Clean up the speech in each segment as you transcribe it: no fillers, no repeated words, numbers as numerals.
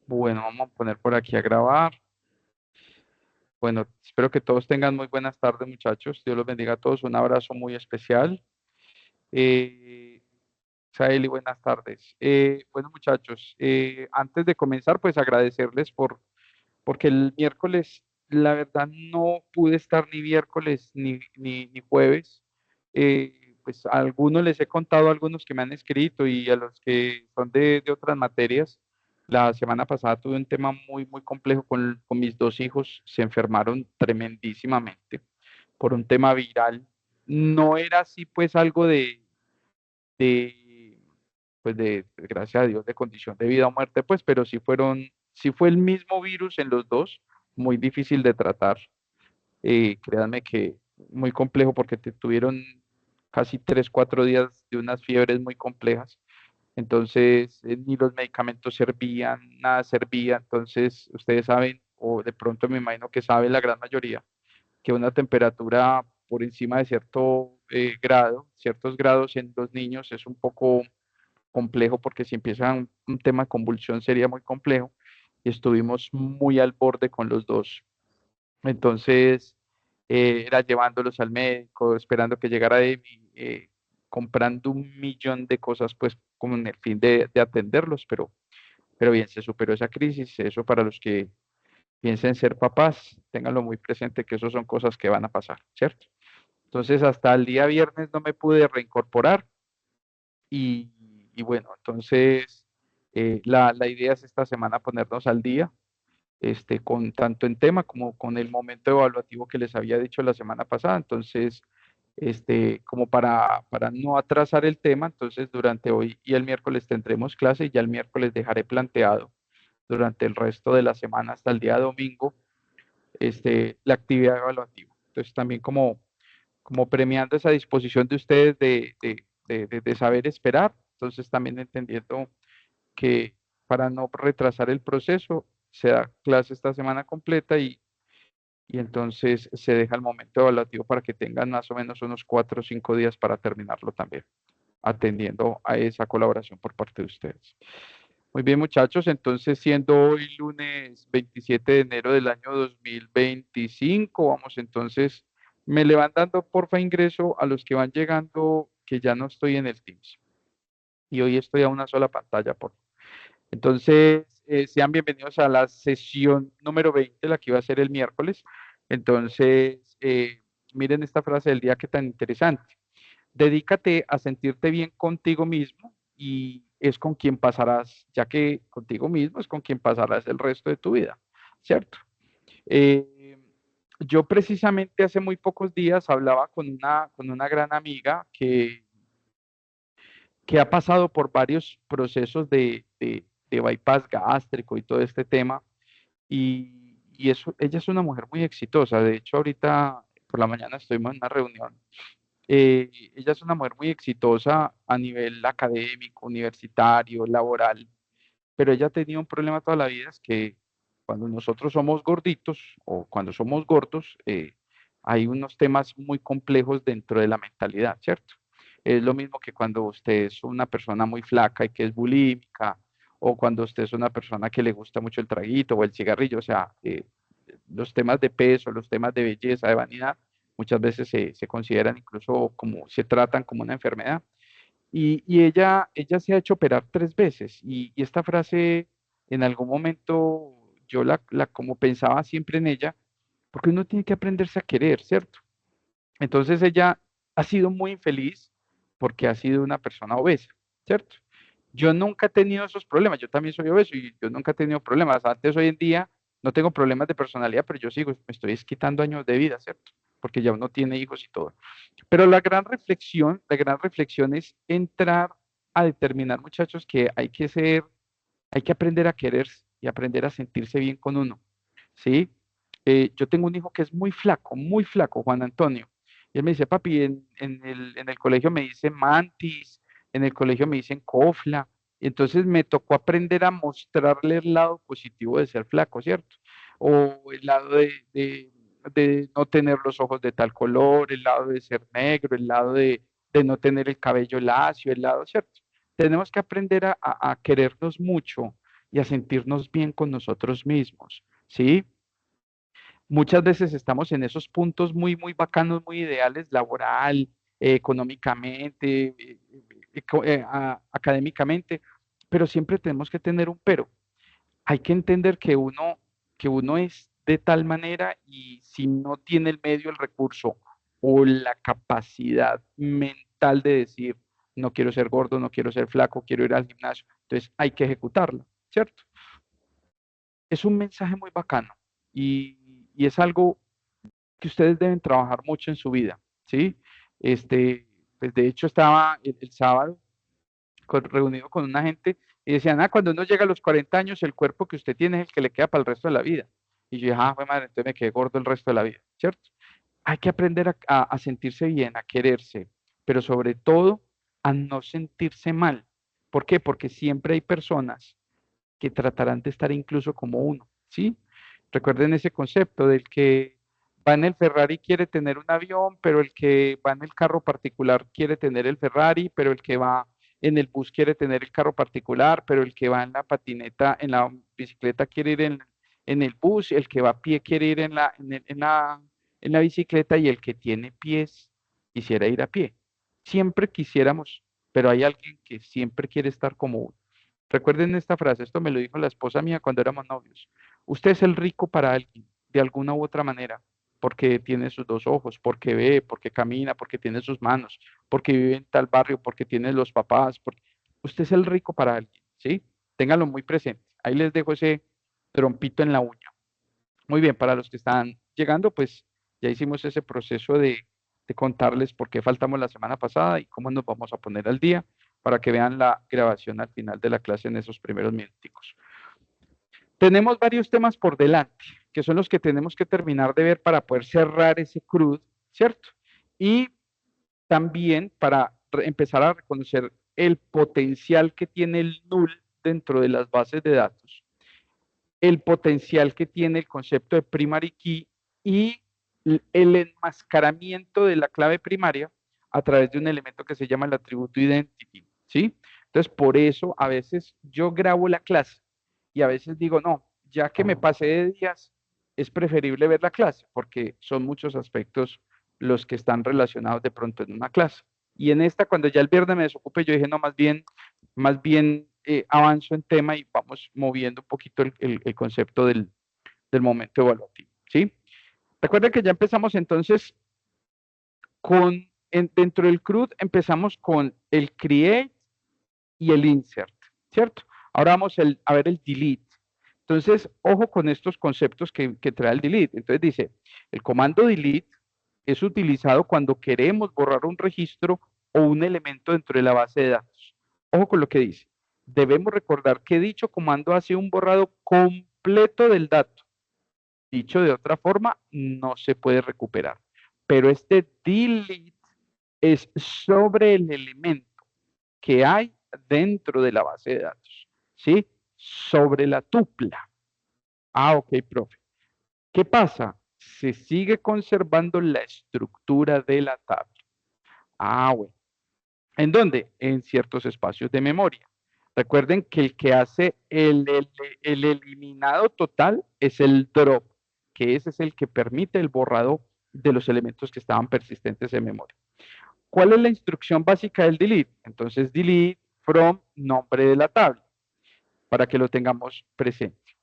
Bueno, vamos a poner por aquí a grabar. Bueno, espero que todos tengan muy buenas tardes, muchachos. Dios los bendiga a todos. Un abrazo muy especial. Eh, Saeli, buenas tardes. Bueno, muchachos, antes de comenzar, pues agradecerles porque el miércoles, la verdad, no pude estar ni miércoles ni jueves. Pues a algunos les he contado, a algunos que me han escrito y a los que son de otras materias. La semana pasada tuve un tema muy complejo con mis dos hijos. Se enfermaron tremendísimamente por un tema viral. No era así, pues algo de, pues gracias a Dios, de condición de vida o muerte, pues, pero sí fue el mismo virus en los dos, muy difícil de tratar. Créanme que muy complejo porque tuvieron casi 3, 4 días de unas fiebres muy complejas. Entonces, ni los medicamentos servían, nada servía. Entonces, ustedes saben, o de pronto me imagino que saben la gran mayoría, que una temperatura por encima de cierto grado, ciertos grados en los niños es un poco complejo porque si empieza un tema de convulsión sería muy complejo y estuvimos muy al borde con los dos. Entonces, era llevándolos al médico, esperando que llegara Emi, comprando 1 millón de cosas, pues, como en el fin de atenderlos, pero bien, se superó esa crisis. Eso para los que piensen ser papás, ténganlo muy presente que eso son cosas que van a pasar, ¿cierto? Entonces, hasta el día viernes no me pude reincorporar y, y bueno, entonces, la idea es esta semana ponernos al día con tanto en tema como con el momento evaluativo que les había dicho la semana pasada. Entonces, como para no atrasar el tema, entonces durante hoy y el miércoles tendremos clase y ya el miércoles dejaré planteado durante el resto de la semana hasta el día domingo, la actividad evaluativa. Entonces, también como premiando esa disposición de ustedes de saber esperar, entonces también entendiendo que para no retrasar el proceso, se da clase esta semana completa y entonces se deja el momento evaluativo para que tengan más o menos unos 4 o 5 días para terminarlo también, atendiendo a esa colaboración por parte de ustedes. Muy bien, muchachos, entonces siendo hoy lunes 27 de enero del año 2025, vamos entonces, me le van dando porfa ingreso a los que van llegando, que ya no estoy en el Teams. Y hoy estoy a una sola pantalla, por entonces, sean bienvenidos a la sesión número 20, la que iba a ser el miércoles. Entonces, miren esta frase del día que tan interesante. Dedícate a sentirte bien contigo mismo y es con quien pasarás, ya que contigo mismo es con quien pasarás el resto de tu vida, ¿cierto? Eh, yo precisamente hace muy pocos días hablaba con una gran amiga que ha pasado por varios procesos de bypass gástrico y todo este tema, y eso, ella es una mujer muy exitosa. De hecho, ahorita por la mañana estuvimos en una reunión. Ella es una mujer muy exitosa a nivel académico, universitario, laboral, pero ella ha tenido un problema toda la vida, es que cuando nosotros somos gorditos o cuando somos gordos, hay unos temas muy complejos dentro de la mentalidad, ¿cierto? Es lo mismo que cuando usted es una persona muy flaca y que es bulímica, o cuando usted es una persona que le gusta mucho el traguito o el cigarrillo, o sea, los temas de peso, los temas de belleza, de vanidad, muchas veces se consideran incluso como, se tratan como una enfermedad. Y ella se ha hecho operar 3 veces. Y esta frase, en algún momento, yo como pensaba siempre en ella, porque uno tiene que aprenderse a querer, ¿cierto? Entonces ella ha sido muy infeliz porque ha sido una persona obesa, ¿cierto? Yo nunca he tenido esos problemas, yo también soy obeso y yo nunca he tenido problemas. Antes, hoy en día, no tengo problemas de personalidad, pero yo sigo, me estoy quitando años de vida, ¿cierto? Porque ya uno tiene hijos y todo. Pero la gran reflexión es entrar a determinar, muchachos, que hay que aprender a quererse y aprender a sentirse bien con uno, ¿sí? Yo tengo un hijo que es muy flaco, Juan Antonio. Y él me dice, papi, en el colegio me dicen mantis, en el colegio me dicen cofla. Y entonces me tocó aprender a mostrarle el lado positivo de ser flaco, ¿cierto? O el lado de no tener los ojos de tal color, el lado de ser negro, el lado de no tener el cabello lacio, el lado, ¿cierto? Tenemos que aprender a querernos mucho y a sentirnos bien con nosotros mismos, ¿sí? Muchas veces estamos en esos puntos muy, muy bacanos, muy ideales, laboral, económicamente, académicamente, pero siempre tenemos que tener un pero. Hay que entender que uno es de tal manera y si no tiene el medio, el recurso o la capacidad mental de decir, no quiero ser gordo, no quiero ser flaco, quiero ir al gimnasio, entonces hay que ejecutarlo, ¿cierto? Es un mensaje muy bacano y es algo que ustedes deben trabajar mucho en su vida, ¿sí? Este, pues de hecho estaba el sábado reunido con una gente y decían, cuando uno llega a los 40 años, el cuerpo que usted tiene es el que le queda para el resto de la vida. Y yo dije, fue madre, entonces me quedé gordo el resto de la vida, ¿cierto? Hay que aprender a sentirse bien, a quererse, pero sobre todo a no sentirse mal. ¿Por qué? Porque siempre hay personas que tratarán de estar incluso como uno, ¿sí? Recuerden ese concepto del que va en el Ferrari quiere tener un avión, pero el que va en el carro particular quiere tener el Ferrari, pero el que va en el bus quiere tener el carro particular, pero el que va en la patineta, en la bicicleta quiere ir en el bus, el que va a pie quiere ir en la bicicleta y el que tiene pies quisiera ir a pie. Siempre quisiéramos, pero hay alguien que siempre quiere estar como uno. Recuerden esta frase, esto me lo dijo la esposa mía cuando éramos novios. Usted es el rico para alguien, de alguna u otra manera, porque tiene sus dos ojos, porque ve, porque camina, porque tiene sus manos, porque vive en tal barrio, porque tiene los papás. Usted es el rico para alguien, ¿sí? Ténganlo muy presente. Ahí les dejo ese trompito en la uña. Muy bien, para los que están llegando, pues ya hicimos ese proceso de contarles por qué faltamos la semana pasada y cómo nos vamos a poner al día para que vean la grabación al final de la clase en esos primeros minuticos. Tenemos varios temas por delante, que son los que tenemos que terminar de ver para poder cerrar ese CRUD, ¿cierto? Y también para empezar a reconocer el potencial que tiene el null dentro de las bases de datos, el potencial que tiene el concepto de primary key y el enmascaramiento de la clave primaria a través de un elemento que se llama el atributo identity, ¿sí? Entonces, por eso a veces yo grabo la clase y a veces digo, no, ya que me pasé de días, es preferible ver la clase porque son muchos aspectos los que están relacionados de pronto en una clase. Y en esta, cuando ya el viernes me desocupé, yo dije, no, más bien avanzo en tema y vamos moviendo un poquito el concepto del momento evaluativo, ¿sí? Recuerden que ya empezamos entonces dentro del CRUD empezamos con el create y el insert, ¿cierto? Ahora vamos a ver el delete. Entonces, ojo con estos conceptos que trae el delete. Entonces dice, el comando delete es utilizado cuando queremos borrar un registro o un elemento dentro de la base de datos. Ojo con lo que dice. Debemos recordar que dicho comando hace un borrado completo del dato. Dicho de otra forma, no se puede recuperar. Pero este delete es sobre el elemento que hay dentro de la base de datos, ¿sí? Sobre la tupla. Ok, profe. ¿Qué pasa? Se sigue conservando la estructura de la tabla. Bueno. ¿En dónde? En ciertos espacios de memoria. Recuerden que el que hace el eliminado total es el drop, que ese es el que permite el borrado de los elementos que estaban persistentes en memoria. ¿Cuál es la instrucción básica del delete? Entonces, delete from nombre de la tabla, para que lo tengamos presente.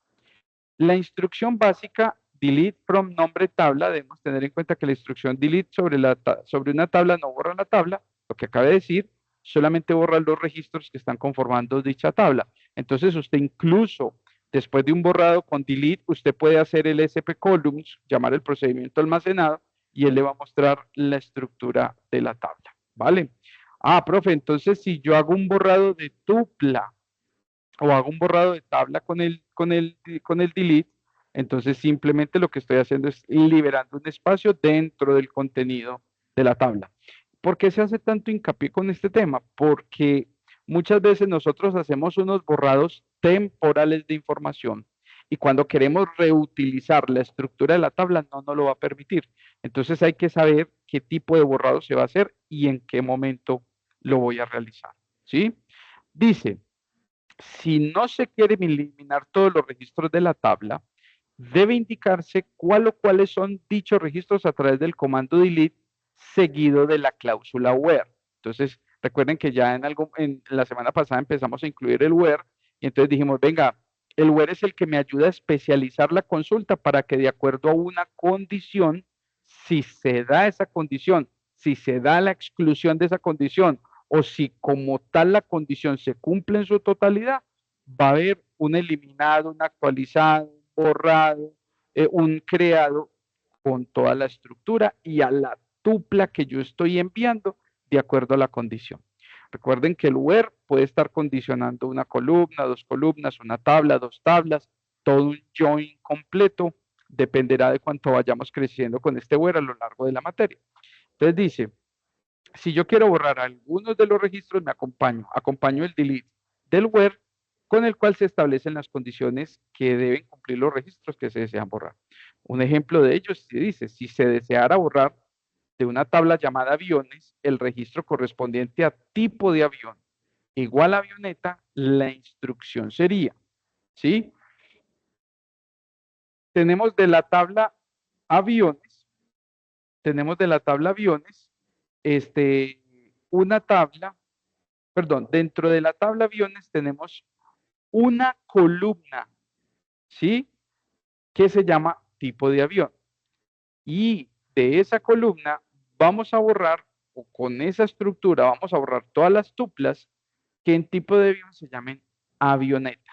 La instrucción básica delete from nombre tabla, debemos tener en cuenta que la instrucción delete sobre una tabla no borra la tabla, lo que acaba de decir, solamente borra los registros que están conformando dicha tabla. Entonces usted incluso después de un borrado con delete, usted puede hacer el SP columns, llamar el procedimiento almacenado, y él le va a mostrar la estructura de la tabla, ¿vale? Profe, entonces si yo hago un borrado de tupla o hago un borrado de tabla con el delete, entonces simplemente lo que estoy haciendo es liberando un espacio dentro del contenido de la tabla. ¿Por qué se hace tanto hincapié con este tema? Porque muchas veces nosotros hacemos unos borrados temporales de información y cuando queremos reutilizar la estructura de la tabla no nos lo va a permitir. Entonces hay que saber qué tipo de borrado se va a hacer y en qué momento lo voy a realizar. ¿Sí? Dice, Si no se quieren eliminar todos los registros de la tabla, debe indicarse cuál o cuáles son dichos registros a través del comando delete seguido de la cláusula where. Entonces, recuerden que ya en la semana pasada empezamos a incluir el where y entonces dijimos, venga, el where es el que me ayuda a especializar la consulta para que de acuerdo a una condición, si se da esa condición, si se da la exclusión de esa condición o si como tal la condición se cumple en su totalidad, va a haber un eliminado, un actualizado, un borrado, un creado con toda la estructura y a la tupla que yo estoy enviando de acuerdo a la condición. Recuerden que el where puede estar condicionando una columna, dos columnas, una tabla, dos tablas, todo un join completo, dependerá de cuánto vayamos creciendo con este where a lo largo de la materia. Entonces dice, si yo quiero borrar algunos de los registros, me acompaño el delete del where con el cual se establecen las condiciones que deben cumplir los registros que se desean borrar. Un ejemplo de ello dice, si se deseara borrar de una tabla llamada aviones el registro correspondiente a tipo de avión igual a avioneta, la instrucción sería, ¿sí? Tenemos de la tabla aviones, este, una tabla, perdón, dentro de la tabla aviones tenemos una columna, ¿sí? Que se llama tipo de avión. Y de esa columna vamos a borrar, o con esa estructura vamos a borrar todas las tuplas que en tipo de avión se llamen avioneta.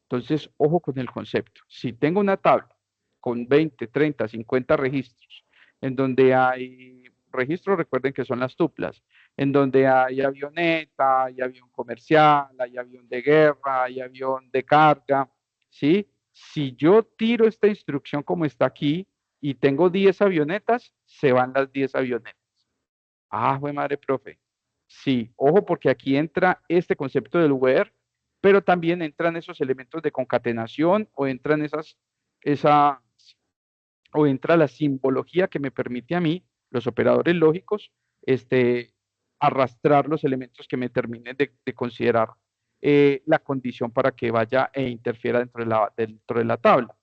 Entonces, ojo con el concepto. Si tengo una tabla con 20, 30, 50 registros, en donde hay registros, recuerden que son las tuplas, en donde hay avioneta, hay avión comercial, hay avión de guerra, hay avión de carga, ¿sí? Si yo tiro esta instrucción como está aquí y tengo 10 avionetas, se van las 10 avionetas. Ah, fue madre, profe. Sí, ojo porque aquí entra este concepto del where, pero también entran esos elementos de concatenación o entran esa, o entra la simbología que me permite a mí, los operadores lógicos, arrastrar los elementos que me terminen de considerar la condición para que vaya e interfiera dentro de la tabla.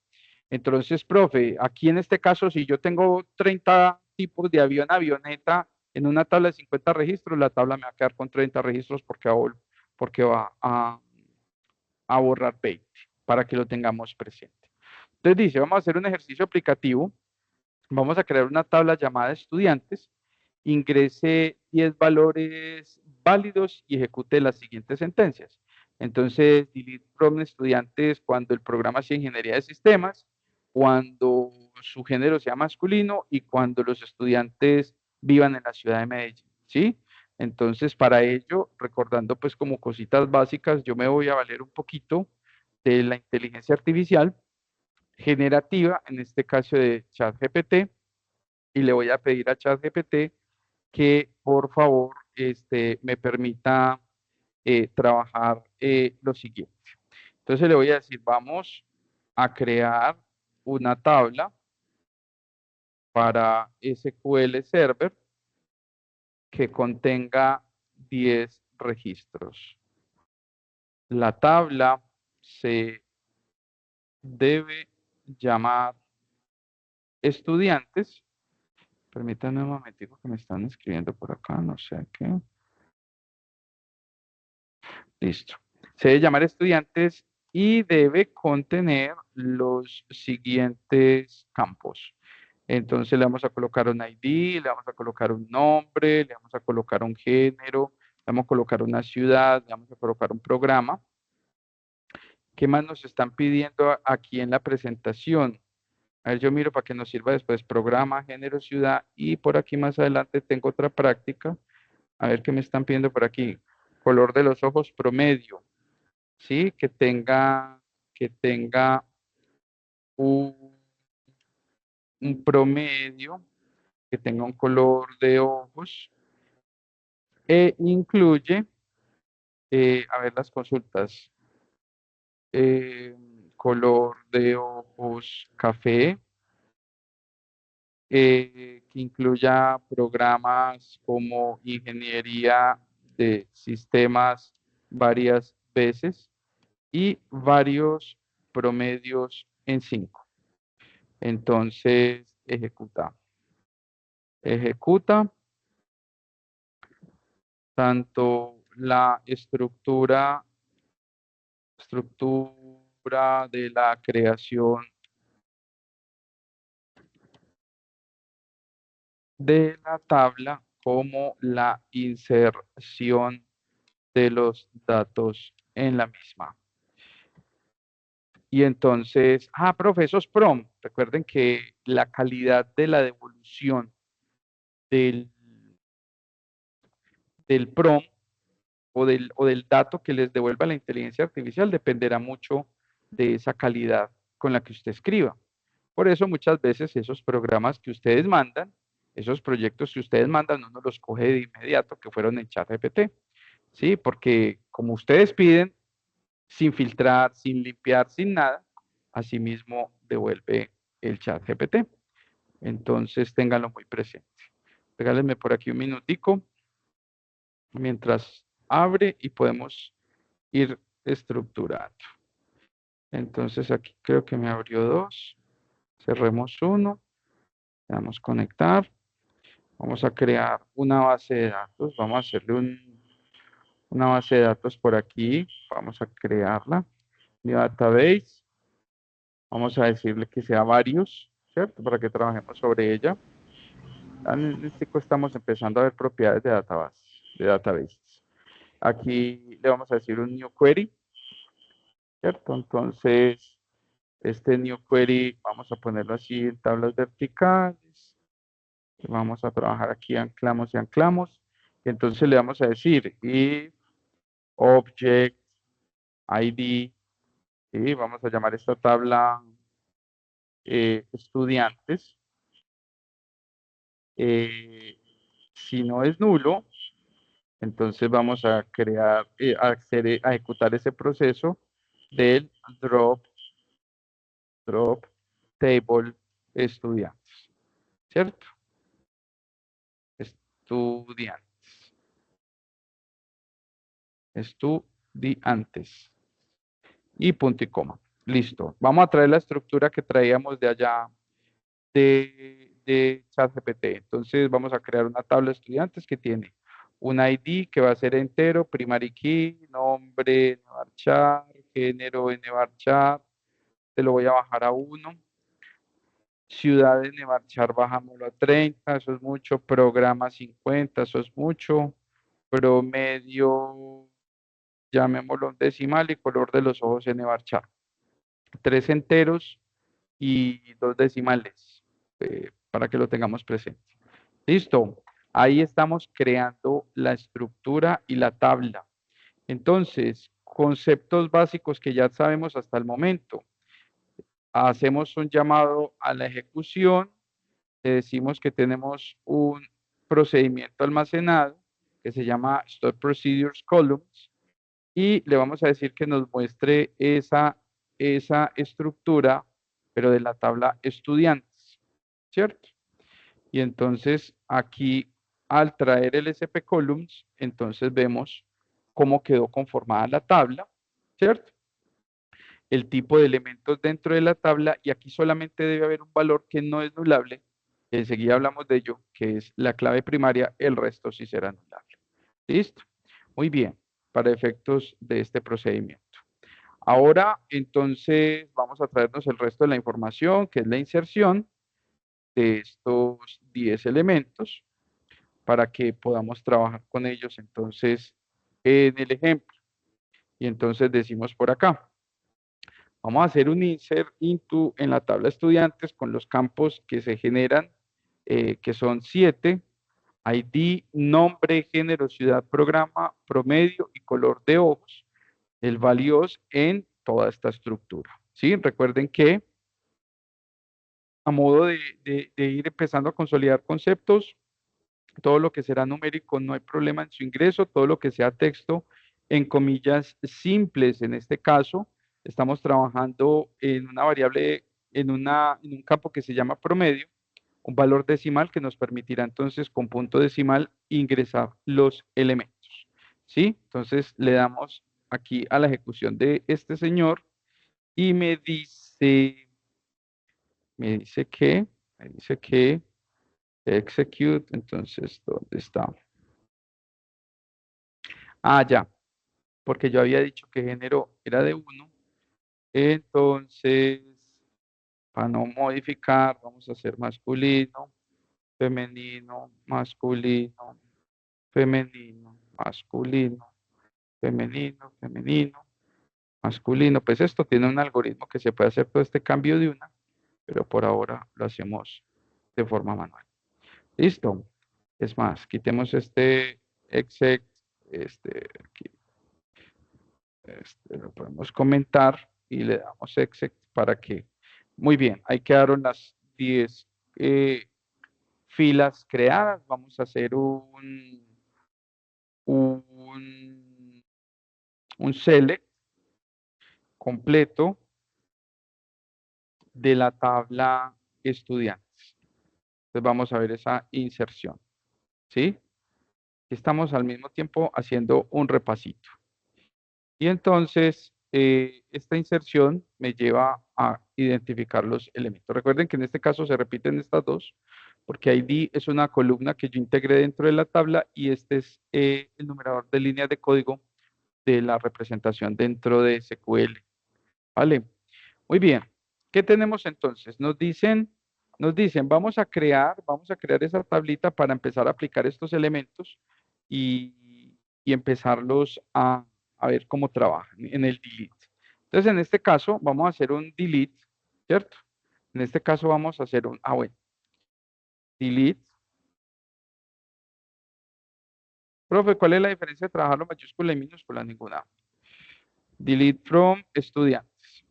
Entonces, profe, aquí en este caso, si yo tengo 30 tipos de avión, avioneta, en una tabla de 50 registros, la tabla me va a quedar con 30 registros porque va a borrar 20, para que lo tengamos presente. Entonces dice, vamos a hacer un ejercicio aplicativo, vamos a crear una tabla llamada estudiantes, ingrese 10 valores válidos y ejecute las siguientes sentencias. Entonces, delete from estudiantes cuando el programa sea ingeniería de sistemas, cuando su género sea masculino y cuando los estudiantes vivan en la ciudad de Medellín, ¿sí? Entonces, para ello, recordando pues como cositas básicas, yo me voy a valer un poquito de la inteligencia artificial generativa, en este caso de ChatGPT, y le voy a pedir a ChatGPT que por favor me permita trabajar lo siguiente. Entonces le voy a decir, vamos a crear una tabla para SQL Server que contenga 10 registros. La tabla se debe llamar estudiantes. Permítanme un momentico que me están escribiendo por acá, no sé qué. Listo. Se debe llamar estudiantes y debe contener los siguientes campos. Entonces le vamos a colocar un ID, le vamos a colocar un nombre, le vamos a colocar un género, le vamos a colocar una ciudad, le vamos a colocar un programa. ¿Qué más nos están pidiendo aquí en la presentación? A ver, yo miro para que nos sirva después programa, género, ciudad y por aquí más adelante tengo otra práctica. A ver qué me están pidiendo por aquí. Color de los ojos promedio. ¿Sí? Que tenga un, un promedio, que tenga un color de ojos e incluye, a ver las consultas, eh, color de ojos café, que incluya programas como ingeniería de sistemas varias veces, y varios promedios en 5. Entonces, ejecuta. Ejecuta tanto la estructura de la creación de la tabla como la inserción de los datos en la misma. Y entonces, profe, esos PROM, recuerden que la calidad de la devolución del, del PROM o del dato que les devuelva la inteligencia artificial dependerá mucho de esa calidad con la que usted escriba. Por eso muchas veces esos programas que ustedes mandan, esos proyectos que ustedes mandan, uno los coge de inmediato que fueron en ChatGPT, ¿sí? Porque como ustedes piden, sin filtrar, sin limpiar, sin nada, asimismo devuelve el ChatGPT. Entonces, ténganlo muy presente. Regálenme por aquí un minutico mientras abre y podemos ir estructurando. Entonces, aquí creo que me abrió dos. Cerremos uno. Le damos conectar. Vamos a crear una base de datos. Vamos a hacerle una base de datos por aquí. Vamos a crearla. New database. Vamos a decirle que sea varios, ¿cierto? Para que trabajemos sobre ella. En este estamos empezando a ver propiedades de databases. Aquí le vamos a decir un new query, ¿cierto? Entonces, este new query vamos a ponerlo así en tablas verticales. Vamos a trabajar aquí, anclamos y anclamos. Y entonces le vamos a decir if object id, y vamos a llamar esta tabla estudiantes. Si no es nulo, entonces vamos a crear, a ejecutar ese proceso del drop table estudiantes, ¿cierto? Estudiantes, estudiantes y punto y coma. Listo. Vamos a traer la estructura que traíamos de allá de ChatGPT. Entonces vamos a crear una tabla de estudiantes que tiene un ID que va a ser entero, primary key, nombre, varchar, género, varchar, te lo voy a bajar a 1. Ciudad de varchar, bajámoslo a 30, eso es mucho. Programa 50, eso es mucho. Promedio, llamémoslo decimal y color de los ojos varchar. 3 enteros y 2 decimales, para que lo tengamos presente. Listo. Ahí estamos creando la estructura y la tabla. Entonces, conceptos básicos que ya sabemos hasta el momento. Hacemos un llamado a la ejecución, le decimos que tenemos un procedimiento almacenado que se llama Stop Procedures Columns y le vamos a decir que nos muestre esa estructura, pero de la tabla estudiantes, ¿cierto? Y entonces aquí, al traer el SP Columns, entonces vemos cómo quedó conformada la tabla, ¿cierto? El tipo de elementos dentro de la tabla y aquí solamente debe haber un valor que no es nulable. Enseguida hablamos de ello, que es la clave primaria, el resto sí será nulable. ¿Listo? Muy bien, para efectos de este procedimiento. Ahora, entonces, vamos a traernos el resto de la información, que es la inserción de estos 10 elementos para que podamos trabajar con ellos entonces en el ejemplo. Y entonces decimos por acá, vamos a hacer un insert into en la tabla estudiantes con los campos que se generan, que son 7, ID, nombre, género, ciudad, programa, promedio y color de ojos, el valioso en toda esta estructura. ¿Sí? Recuerden que a modo de ir empezando a consolidar conceptos, todo lo que será numérico no hay problema en su ingreso, todo lo que sea texto en comillas simples, en este caso, estamos trabajando en una variable, en un campo que se llama promedio, un valor decimal que nos permitirá entonces con punto decimal ingresar los elementos. ¿Sí? Entonces le damos aquí a la ejecución de este señor y me dice que execute, entonces, ¿dónde está? Ah, ya, porque yo había dicho que género era de uno, entonces, para no modificar, vamos a hacer masculino, femenino, masculino, femenino, masculino, femenino, femenino, masculino. Pues esto tiene un algoritmo que se puede hacer todo este cambio de una, pero por ahora lo hacemos de forma manual. Listo. Es más, quitemos este exec, aquí, lo podemos comentar y le damos exec para que, muy bien, ahí quedaron las 10 filas creadas. Vamos a hacer un, un select completo de la tabla estudiantes. Entonces vamos a ver esa inserción, ¿sí? Estamos al mismo tiempo haciendo un repasito. Y entonces, esta inserción me lleva a identificar los elementos. Recuerden que en este caso se repiten estas dos, porque ID es una columna que yo integré dentro de la tabla y este es el numerador de líneas de código de la representación dentro de SQL. ¿Vale? Muy bien. ¿Qué tenemos entonces? Nos dicen, vamos a crear esa tablita para empezar a aplicar estos elementos y empezarlos a ver cómo trabajan en el delete. Entonces, en este caso, vamos a hacer un delete, ¿cierto? En este caso vamos a hacer bueno, delete. Profe, ¿cuál es la diferencia de trabajarlo mayúscula y minúscula? Ninguna. Delete from estudiantes.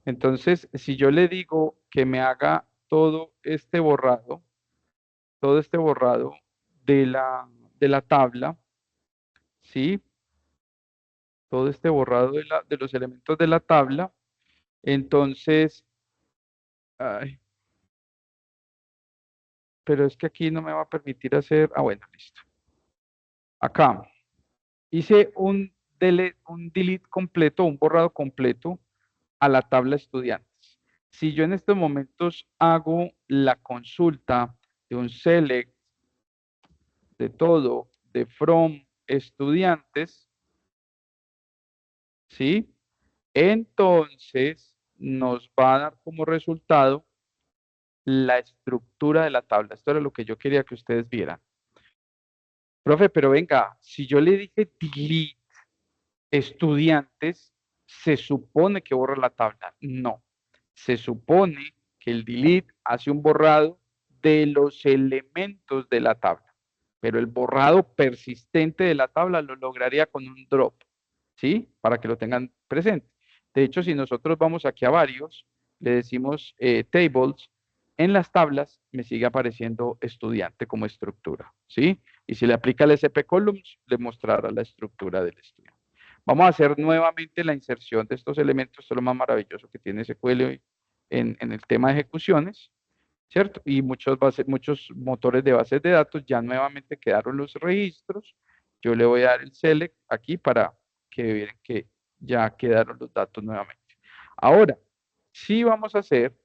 Entonces, si yo le digo que me haga todo este borrado de la tabla, ¿sí? Todo este borrado de los elementos de la tabla, entonces, ay, pero es que aquí no me va a permitir hacer, bueno, listo. Acá, hice un delete completo, un borrado completo a la tabla estudiantes. Si yo en estos momentos hago la consulta de un select de todo, de from estudiantes, ¿sí? Entonces nos va a dar como resultado la estructura de la tabla. Esto era lo que yo quería que ustedes vieran. Profe, pero venga, si yo le dije delete estudiantes, se supone que borra la tabla. No, se supone que el delete hace un borrado de los elementos de la tabla, pero el borrado persistente de la tabla lo lograría con un drop, ¿sí? Para que lo tengan presente. De hecho, si nosotros vamos aquí a varios, le decimos tables, en las tablas me sigue apareciendo estudiante como estructura, ¿sí? Y si le aplica el SP columns, le mostrará la estructura del estudiante. Vamos a hacer nuevamente la inserción de estos elementos. Esto es lo más maravilloso que tiene SQL en el tema de ejecuciones, ¿cierto? Y muchos motores de bases de datos ya nuevamente quedaron los registros. Yo le voy a dar el select aquí para que vean que ya quedaron los datos nuevamente. Ahora, sí vamos a hacer,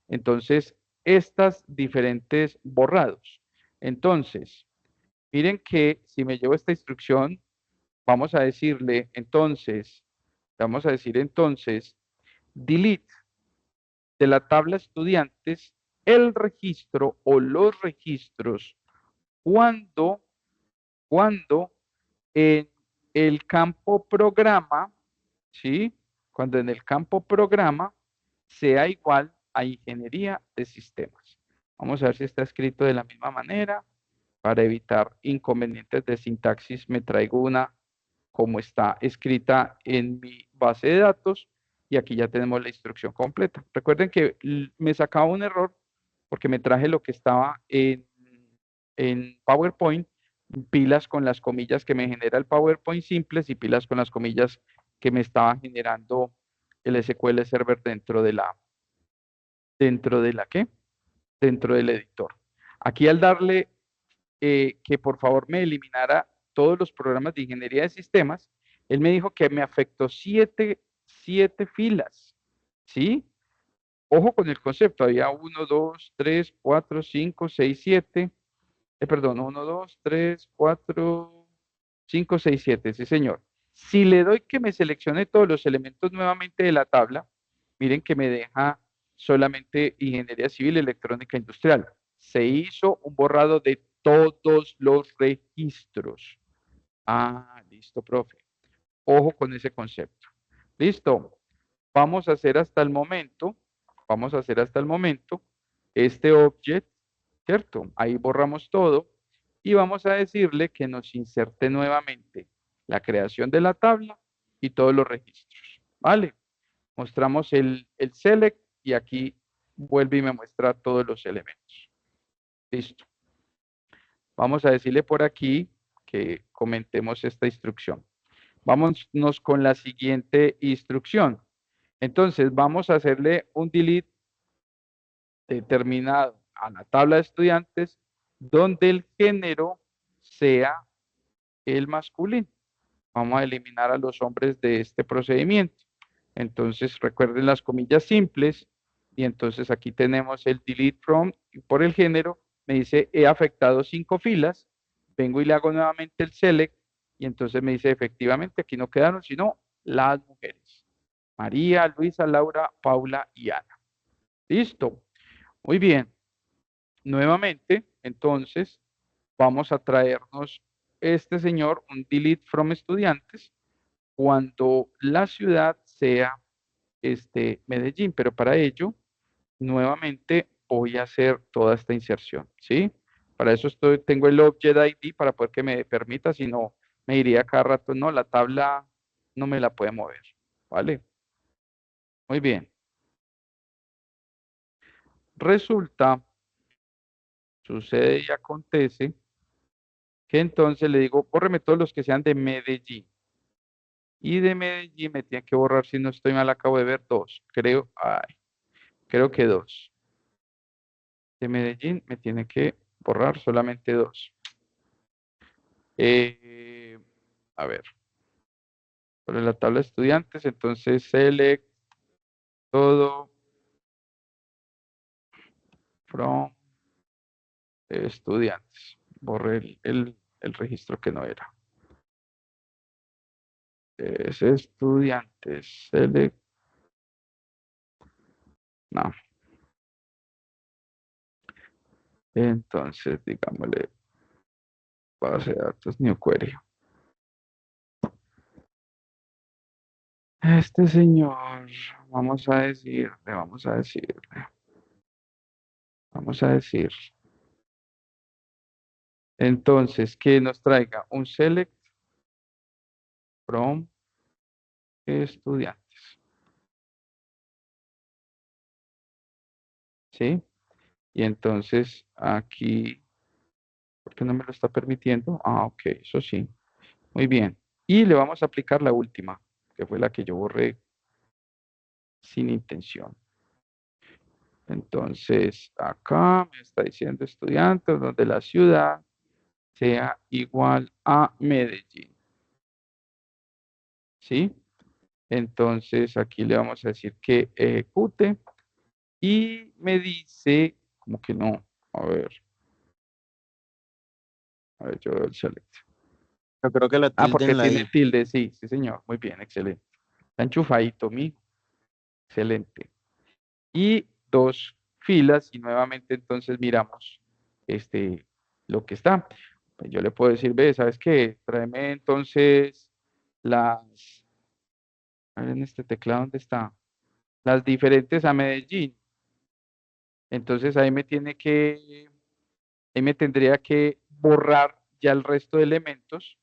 entonces, estas diferentes borrados. Entonces, miren que si me llevo esta instrucción, vamos a decirle entonces, delete de la tabla estudiantes el registro o los registros cuando, cuando en el campo programa, ¿sí? Cuando en el campo programa sea igual a ingeniería de sistemas. Vamos a ver si está escrito de la misma manera. Para evitar inconvenientes de sintaxis, me traigo una como está escrita en mi base de datos y aquí ya tenemos la instrucción completa. Recuerden que me sacaba un error porque me traje lo que estaba en PowerPoint, pilas con las comillas que me genera el PowerPoint simples y pilas con las comillas que me estaba generando el SQL Server dentro de la ¿qué? Dentro del editor. Aquí al darle que por favor me eliminara todos los programas de ingeniería de sistemas, él me dijo que me afectó siete filas, ¿sí? Ojo con el concepto, había uno, 2, 3, 4, 5, 6, 7, perdón, uno, 2, 3, 4, 5, 6, 7, sí señor. Si le doy que me seleccione todos los elementos nuevamente de la tabla, miren que me deja solamente ingeniería civil, electrónica industrial. Se hizo un borrado de todos los registros. Ah, listo, profe. Ojo con ese concepto. Listo. Vamos a hacer hasta el momento, vamos a hacer hasta el momento este object, ¿cierto? Ahí borramos todo y vamos a decirle que nos inserte nuevamente la creación de la tabla y todos los registros, ¿vale? Mostramos el select y aquí vuelve y me muestra todos los elementos. Listo. Vamos a decirle por aquí que comentemos esta instrucción. Vámonos con la siguiente instrucción. Entonces, vamos a hacerle un delete determinado a la tabla de estudiantes donde el género sea el masculino. Vamos a eliminar a los hombres de este procedimiento. Entonces, recuerden las comillas simples y entonces aquí tenemos el delete from y por el género me dice he afectado 5 filas. Vengo y le hago nuevamente el select y entonces me dice efectivamente aquí no quedaron sino las mujeres. María, Luisa, Laura, Paula y Ana. Listo. Muy bien. Nuevamente, entonces, vamos a traernos este señor, un delete from estudiantes, cuando la ciudad sea Medellín, pero para ello, nuevamente voy a hacer toda esta inserción, ¿sí? Para eso tengo el object ID para poder que me permita, si no, me diría cada rato, no, la tabla no me la puede mover, ¿vale? Muy bien. Resulta, sucede y acontece que entonces le digo, bórreme todos los que sean de Medellín. Y de Medellín me tiene que borrar, si no estoy mal, acabo de ver dos. Creo que dos. De Medellín me tiene que borrar solamente dos. Eh, a ver, sobre la tabla de estudiantes, entonces select todo from estudiantes. Borré el registro que no era. Es estudiantes, select, no. Entonces, digámosle, base de datos, new query. Este señor, vamos a decir, entonces, que nos traiga un select from estudiantes, ¿sí? Y entonces aquí, ¿por qué no me lo está permitiendo? Ah, ok, eso sí, muy bien. Y le vamos a aplicar la última, que fue la que yo borré sin intención. Entonces, acá me está diciendo estudiantes donde la ciudad sea igual a Medellín, ¿sí? Entonces aquí le vamos a decir que ejecute y me dice, como que no, a ver, yo veo el select. Yo creo que la Ah, tilde porque en la tiene I. tilde, sí, sí señor, muy bien, excelente. Está enchufadito, mi, excelente. Y dos filas y nuevamente entonces miramos este, lo que está. Pues yo le puedo decir, ve, ¿sabes qué? Tráeme entonces las, a ver en este teclado, ¿dónde está? Las diferentes a Medellín. Entonces ahí me tendría que borrar ya el resto de elementos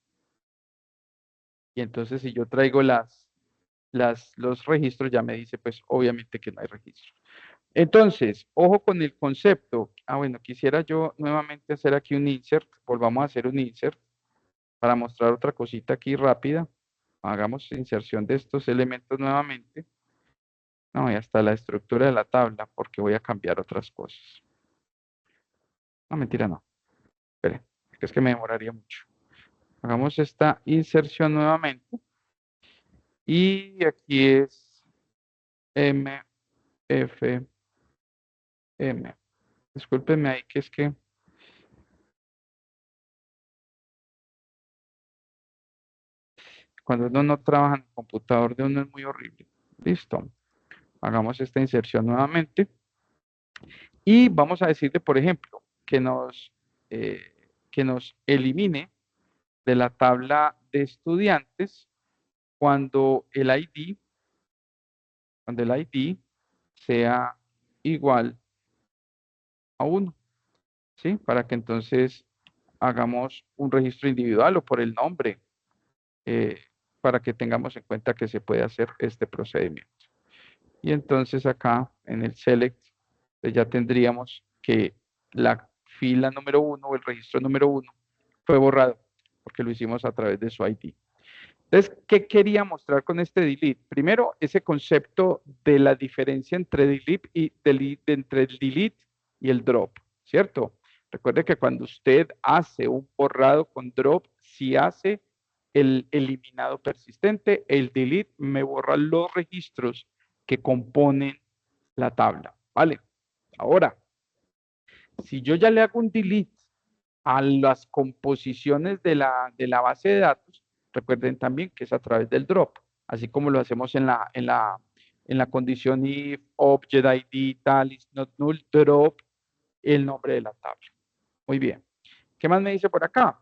y entonces si yo traigo los registros ya me dice pues obviamente que no hay registro. Entonces, ojo con el concepto. Ah, bueno, quisiera yo nuevamente hacer aquí un insert, volvamos a hacer un insert para mostrar otra cosita aquí rápida. Hagamos inserción de estos elementos nuevamente. No, y hasta la estructura de la tabla porque voy a cambiar otras cosas. No, mentira, no. Espere, es que me demoraría mucho. Hagamos esta inserción nuevamente. Y aquí es M, F, M. Discúlpenme ahí que es que cuando uno no trabaja en el computador de uno es muy horrible. Listo. Hagamos esta inserción nuevamente. Y vamos a decirle, por ejemplo, eh, que nos elimine de la tabla de estudiantes cuando el ID, cuando el ID sea igual a 1, ¿sí? Para que entonces hagamos un registro individual o por el nombre, eh, para que tengamos en cuenta que se puede hacer este procedimiento. Y entonces acá en el select ya tendríamos que la fila número 1 o el registro número 1 fue borrado porque lo hicimos a través de su ID. Entonces, ¿qué quería mostrar con este delete? Primero, ese concepto de la diferencia entre entre el delete y el drop, ¿cierto? Recuerde que cuando usted hace un borrado con drop, si hace el eliminado persistente, el delete me borra los registros que componen la tabla, ¿vale? Ahora, si yo ya le hago un delete a las composiciones de la base de datos, recuerden también que es a través del drop, así como lo hacemos en la condición if object ID tal is not null, drop el nombre de la tabla. Muy bien. ¿Qué más me dice por acá?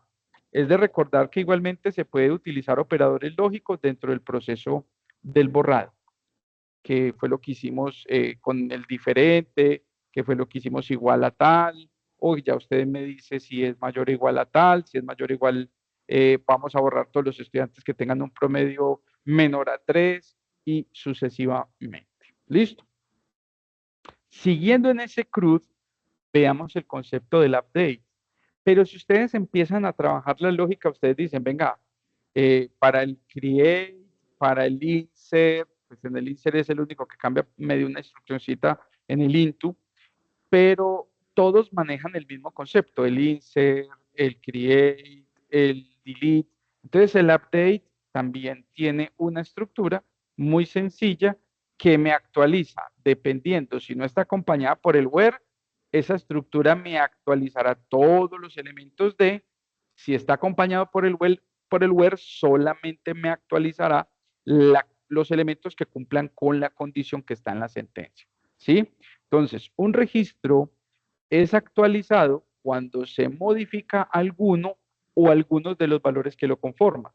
Es de recordar que igualmente se puede utilizar operadores lógicos dentro del proceso del borrado, que fue lo que hicimos con el diferente, que fue lo que hicimos igual a tal, o ya usted me dice si es mayor o igual a tal, si es mayor o igual, vamos a borrar todos los estudiantes que tengan un promedio menor a 3 y sucesivamente. ¿Listo? Siguiendo en ese CRUD, veamos el concepto del update. Pero si ustedes empiezan a trabajar la lógica, ustedes dicen, venga, para el create, para el insert, pues en el insert es el único que cambia medio una instruccióncita en el into, pero todos manejan el mismo concepto, el insert, el create, el delete. Entonces el update también tiene una estructura muy sencilla que me actualiza, dependiendo si no está acompañada por el where, esa estructura me actualizará todos los elementos de, si está acompañado por el where solamente me actualizará los elementos que cumplan con la condición que está en la sentencia. ¿Sí? Entonces, un registro es actualizado cuando se modifica alguno o algunos de los valores que lo conforman.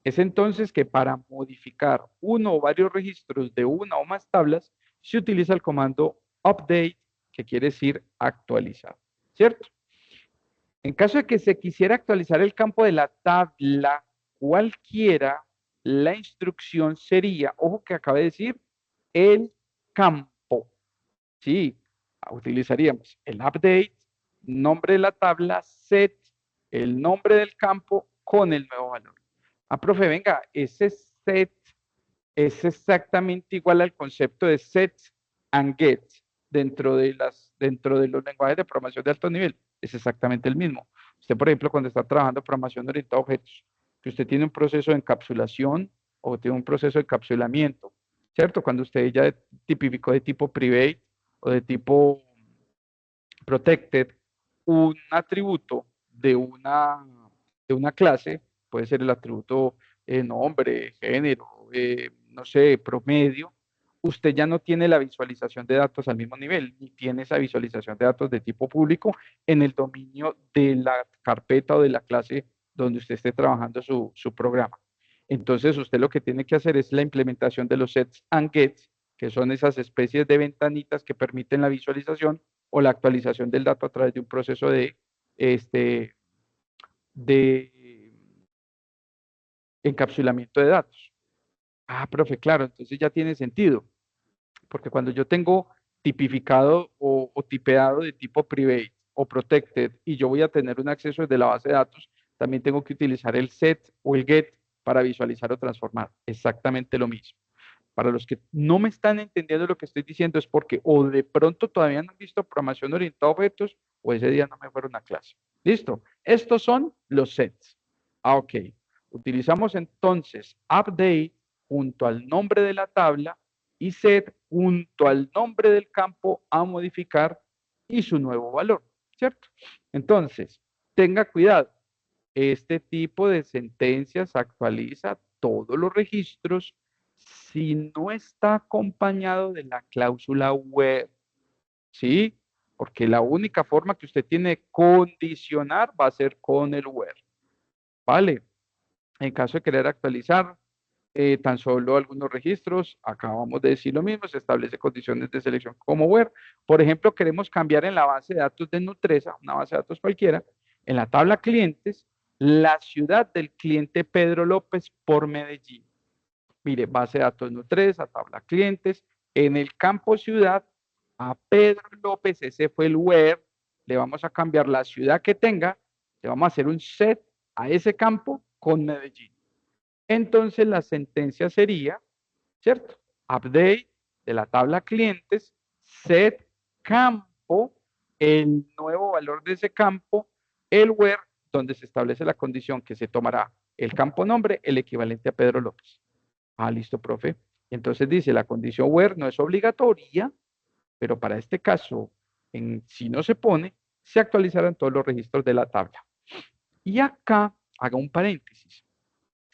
Es entonces que para modificar uno o varios registros de una o más tablas, se utiliza el comando update, que quiere decir actualizar, ¿cierto? En caso de que se quisiera actualizar el campo de la tabla cualquiera, la instrucción sería, ojo que acabé de decir, el campo. Sí, utilizaríamos el update, nombre de la tabla, set, el nombre del campo con el nuevo valor. Ah, profe, venga, ese set es exactamente igual al concepto de set and get dentro de los lenguajes de programación de alto nivel. Es exactamente el mismo. Usted, por ejemplo, cuando está trabajando programación orientada a objetos, que usted tiene un proceso de encapsulación o tiene un proceso de encapsulamiento, ¿cierto? Cuando usted ya tipificó de tipo private o de tipo protected un atributo de una clase, puede ser el atributo nombre, género, no sé, promedio, usted ya no tiene la visualización de datos al mismo nivel, ni tiene esa visualización de datos de tipo público en el dominio de la carpeta o de la clase donde usted esté trabajando su programa. Entonces, usted lo que tiene que hacer es la implementación de los sets and gets, que son esas especies de ventanitas que permiten la visualización o la actualización del dato a través de un proceso este, de encapsulamiento de datos. Ah, profe, claro, entonces ya tiene sentido, porque cuando yo tengo tipificado o tipeado de tipo private o protected y yo voy a tener un acceso desde la base de datos, también tengo que utilizar el set o el get para visualizar o transformar. Exactamente lo mismo. Para los que no me están entendiendo lo que estoy diciendo es porque o de pronto todavía no han visto programación orientada a objetos o ese día no me fueron a clase. Listo. Estos son los sets. Ok. Utilizamos entonces update junto al nombre de la tabla y set junto al nombre del campo a modificar y su nuevo valor, ¿cierto? Entonces, tenga cuidado. Este tipo de sentencias actualiza todos los registros si no está acompañado de la cláusula where, ¿sí? Porque la única forma que usted tiene de condicionar va a ser con el where, ¿vale? En caso de querer actualizar tan solo algunos registros, acabamos de decir lo mismo, se establece condiciones de selección como where. Por ejemplo, queremos cambiar en la base de datos de Nutresa, una base de datos cualquiera, en la tabla clientes, la ciudad del cliente Pedro López por Medellín. Mire, base de datos Nutresa, tabla clientes, en el campo ciudad, a Pedro López, ese fue el where, le vamos a cambiar la ciudad que tenga, le vamos a hacer un set a ese campo con Medellín. Entonces la sentencia sería, ¿cierto? Update de la tabla clientes, set campo, el nuevo valor de ese campo, el where, donde se establece la condición que se tomará el campo nombre, el equivalente a Pedro López. Ah, listo, profe. Entonces dice, la condición where no es obligatoria, pero para este caso, si no se pone, se actualizarán todos los registros de la tabla. Y acá, haga un paréntesis.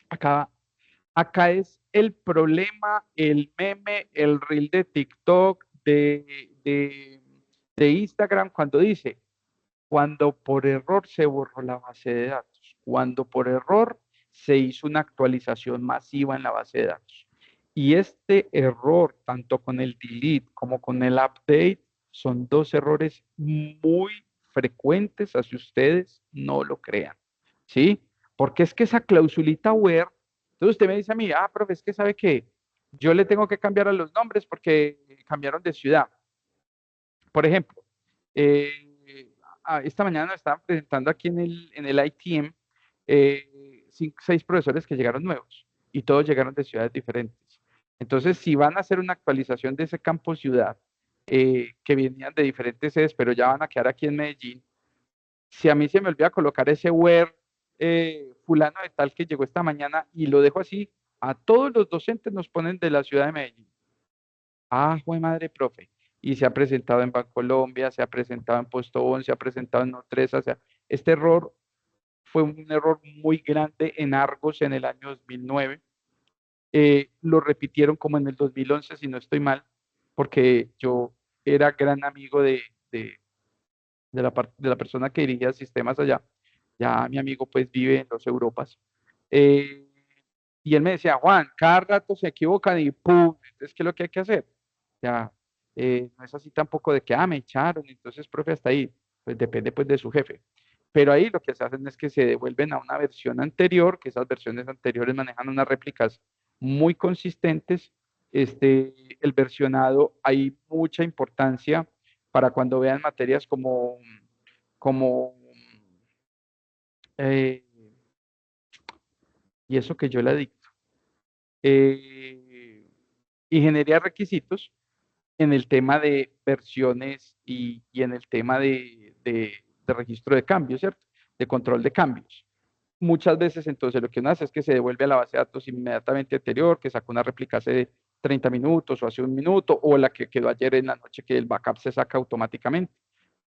Acá es el problema, el meme, el reel de TikTok, de Instagram, cuando dice, cuando por error se borró la base de datos, cuando por error se hizo una actualización masiva en la base de datos. Y este error, tanto con el delete como con el update, son dos errores muy frecuentes, así ustedes no lo crean. ¿Sí? Porque es que esa clausulita where, entonces usted me dice a mí, ah, profe, es que sabe que yo le tengo que cambiar a los nombres porque cambiaron de ciudad. Por ejemplo, eh, esta mañana nos estaban presentando aquí en el ITM 6 profesores que llegaron nuevos y todos llegaron de ciudades diferentes. Entonces, si van a hacer una actualización de ese campo ciudad, que venían de diferentes sedes, pero ya van a quedar aquí en Medellín, si a mí se me olvida colocar ese where fulano de tal que llegó esta mañana y lo dejo así, a todos los docentes nos ponen de la ciudad de Medellín. Ah, jue madre, profe. Y se ha presentado en Bancolombia, se ha presentado en Postobón, se ha presentado en Nutresa. O sea, este error fue un error muy grande en Argos en el año 2009. Lo repitieron como en el 2011, si no estoy mal, porque yo era gran amigo de, de la persona que dirigía sistemas allá. Ya mi amigo pues vive en los Europas. Eh, y él me decía, Juan, cada rato se equivocan y ¡pum! Entonces, ¿qué es lo que hay que hacer? Ya, no es así tampoco de que, me echaron, entonces, profe, hasta ahí. Pues depende pues de su jefe. Pero ahí lo que se hacen es que se devuelven a una versión anterior, que esas versiones anteriores manejan unas réplicas muy consistentes. El versionado, hay mucha importancia para cuando vean materias como eh, y eso que yo le dicto. Ingeniería de requisitos en el tema de versiones y en el tema de registro de cambios, ¿cierto? De control de cambios. Muchas veces entonces lo que uno hace es que se devuelve a la base de datos inmediatamente anterior, que sacó una réplica hace 30 minutos o hace un minuto, o la que quedó ayer en la noche que el backup se saca automáticamente.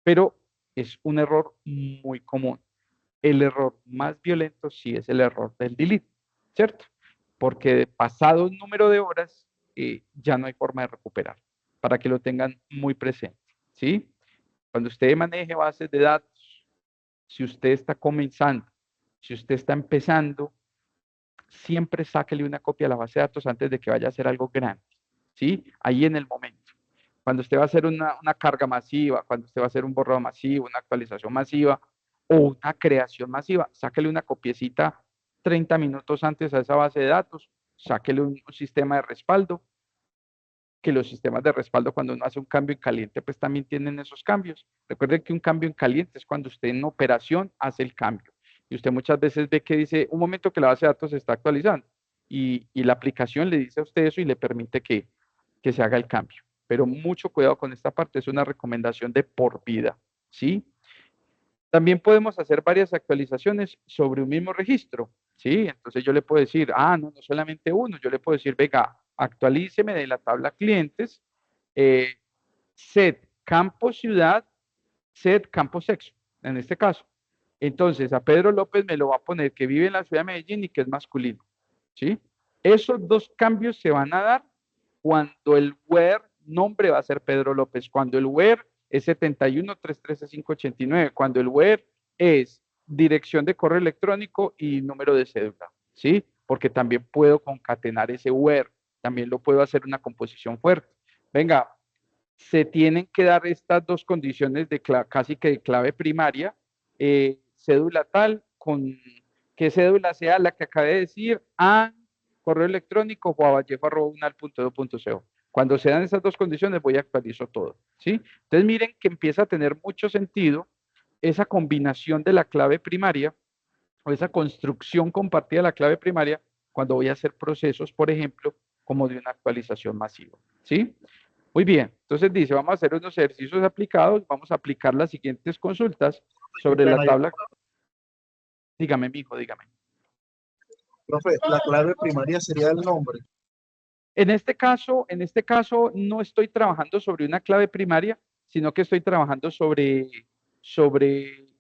Pero es un error muy común. El error más violento sí es el error del delete, ¿cierto? Porque pasado un número de horas ya no hay forma de recuperar, para que lo tengan muy presente, ¿sí? Cuando usted maneje bases de datos, si usted está comenzando, si usted está empezando, siempre sáquele una copia a la base de datos antes de que vaya a hacer algo grande, ¿sí? Ahí en el momento. Cuando usted va a hacer una carga masiva, cuando usted va a hacer un borrado masivo, una actualización masiva o una creación masiva, sáquele una copiecita 30 minutos antes a esa base de datos, sáquele un sistema de respaldo, que los sistemas de respaldo cuando uno hace un cambio en caliente, pues también tienen esos cambios. Recuerde que un cambio en caliente es cuando usted en operación hace el cambio. Y usted muchas veces ve que dice, un momento que la base de datos se está actualizando. Y la aplicación le dice a usted eso y le permite que se haga el cambio. Pero mucho cuidado con esta parte, es una recomendación de por vida, ¿sí? También podemos hacer varias actualizaciones sobre un mismo registro, ¿sí? Entonces yo le puedo decir, no solamente uno, yo le puedo decir, venga, actualíceme de la tabla clientes, eh, set campo ciudad, set campo sexo, en este caso. Entonces a Pedro López me lo va a poner que vive en la ciudad de Medellín y que es masculino, ¿sí? Esos dos cambios se van a dar cuando el where nombre va a ser Pedro López, cuando el where es 71.313.589, cuando el where es dirección de correo electrónico y número de cédula, ¿sí? Porque también puedo concatenar ese where, también lo puedo hacer una composición fuerte. Venga, se tienen que dar estas dos condiciones de casi que de clave primaria, cédula tal, con que cédula sea la que acabé de decir, a correo electrónico guavallejo@unal.edu.co. Cuando se dan esas dos condiciones, voy a actualizar todo, ¿sí? Entonces miren que empieza a tener mucho sentido esa combinación de la clave primaria o esa construcción compartida de la clave primaria cuando voy a hacer procesos, por ejemplo, como de una actualización masiva, ¿sí? Muy bien, entonces dice, vamos a hacer unos ejercicios aplicados, vamos a aplicar las siguientes consultas sobre la Bueno, tabla. Dígame, mijo, dígame. profe, la clave primaria sería el nombre. En este caso no estoy trabajando sobre una clave primaria, sino que estoy trabajando sobre